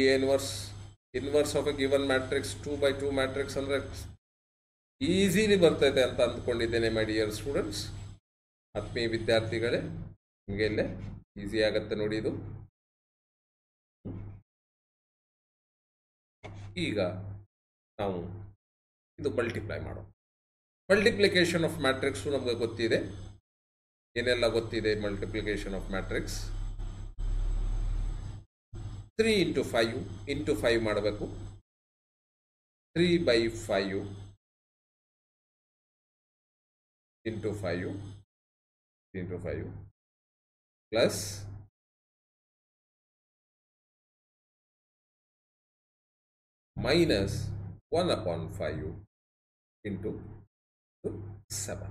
inverse of a given matrix 2 by 2 matrix ಅಂದರೆ ಈಸಿಲಿ ಬರ್ತೈತೆ ಅಂತ ಅಂದ್ಕೊಂಡಿದ್ದೇನೆ ಮೈ ಡಿಯರ್ ಸ್ಟೂಡೆಂಟ್ಸ್. ಆತ್ಮೀಯ ವಿದ್ಯಾರ್ಥಿಗಳೇ, ನಿಮಗೆ ಇಲ್ಲೇ ಈಸಿ ಆಗುತ್ತೆ ನೋಡಿ ಇದು. ಈಗ ನಾವು ಇದು ಮಲ್ಟಿಪ್ಲೈ ಮಾಡೋಣ. ಮಲ್ಟಿಪ್ಲಿಕೇಶನ್ ಆಫ್ ಮ್ಯಾಟ್ರಿಕ್ಸು ನಮಗೆ ಗೊತ್ತಿದೆ. ಏನೆಲ್ಲ ಗೊತ್ತಿದೆ multiplication of matrix? 3 into 5 into 5 ಮಾಡಬೇಕು. 3 by 5 into 5 into 5 plus minus 1 upon 5 into 7.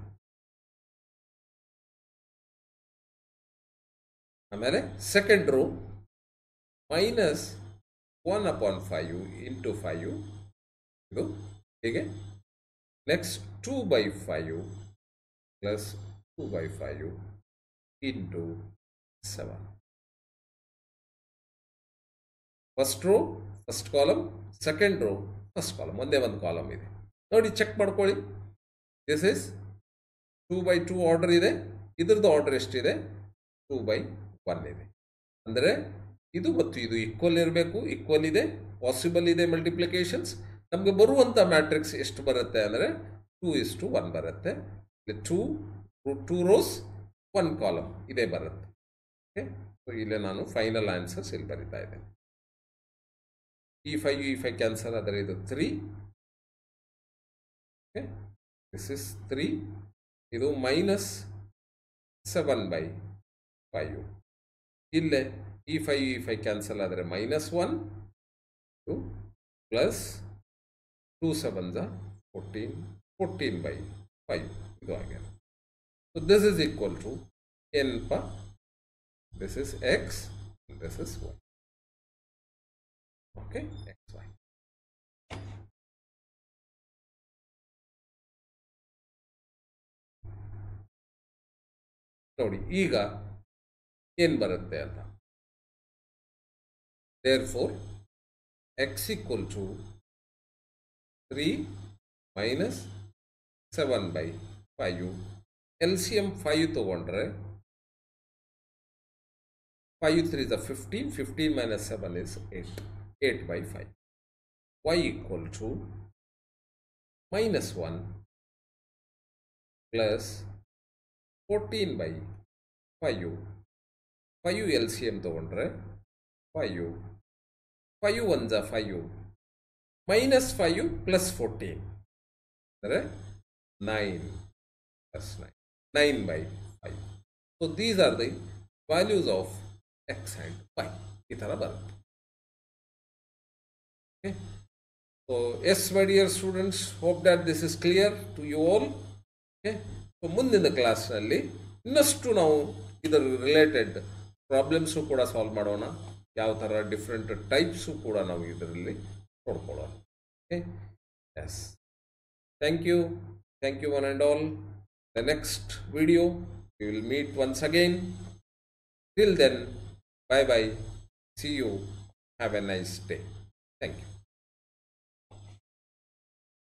ಆಮೇಲೆ second row minus 1 upon 5 into 5 ಇದು ಹೀಗೆ. Next 2 by 5 plus 2 by 5 into 7. First row first column, second row first column, ಒಂದೇ ಒಂದು ಕಾಲಮ್ ಇದೆ ನೋಡಿ, check ಮಾಡ್ಕೊಳ್ಳಿ. This is 2 by 2 order ಇದೆ, ಇದ್ರದ್ದು ಆರ್ಡರ್ ಎಷ್ಟಿದೆ? 2 by 1 ಇದೆ. ಅಂದರೆ ಇದು ಮತ್ತು ಇದು ಈಕ್ವಲ್ ಇರಬೇಕು, ಈಕ್ವಲ್ ಇದೆ, ಪಾಸಿಬಲ್ ಇದೆ ಮಲ್ಟಿಪ್ಲಿಕೇಶನ್ಸ್. ನಮಗೆ ಬರುವಂಥ ಮ್ಯಾಟ್ರಿಕ್ಸ್ ಎಷ್ಟು ಬರುತ್ತೆ ಅಂದರೆ 2:1 ಬರುತ್ತೆ. 2 ರೋಸ್ 1 ಕಾಲಮ್ ಇದೇ ಬರುತ್ತೆ. ಓಕೆ, ಸೊ ಇಲ್ಲೇ ನಾನು ಫೈನಲ್ ಆನ್ಸರ್ಸ್ ಇಲ್ಲಿ ಬರಿತಾ ಇದ್ದೇನೆ. ಈ 5 ಕ್ಯಾನ್ಸಲ್ ಆದರೆ ಇದು 3. Okay, this is 3. ಇದು minus 7 by 5. ಇಲ್ಲೇ ಈ 5 ಕ್ಯಾನ್ಸಲ್ ಆದರೆ -1 ಪ್ಲಸ್ 2 7s 14 by 5 ಇದು ಆಗಿದೆ. So this is equal to ಏನಪ್ಪ? This is X, this is Y. Okay, X Y. ನೋಡಿ ಈಗ ಏನು ಬರುತ್ತೆ ಅಂತ. Therefore, x equal to 3 minus 7 by 5. LCM 5 ತಗೊಂಡ್ರೆ 5 3 is 15. 15 minus 7 is 8. 8 by 5. Y equal to -1 plus 14 by 5. 5 LCM ತಗೊಂಡ್ರೆ 5. 5 1s 5 minus 5 plus 14 ಅಂದರೆ 9 plus 9. 9 by 5. So these are the values of x and y. ಈ ಥರ ಬರುತ್ತೆ. Okay. So yes my dear students, hope that this is clear to you all. Okay. So ಮುಂದಿನ ಕ್ಲಾಸ್ನಲ್ಲಿ ಇನ್ನಷ್ಟು ನಾವು ಇದರ ರಿಲೇಟೆಡ್ ಪ್ರಾಬ್ಲಮ್ಸು ಕೂಡ ಸಾಲ್ವ್ ಮಾಡೋಣ. ಯಾವ ಥರ ಡಿಫ್ರೆಂಟ್ ಟೈಪ್ಸು ಕೂಡ ನಾವು ಇದರಲ್ಲಿ ನೋಡ್ಕೊಳ್ಳೋಣ. Okay, yes, thank you one and all. The next video we will meet once again. Till then, bye bye, see you, have a nice day. Thank you.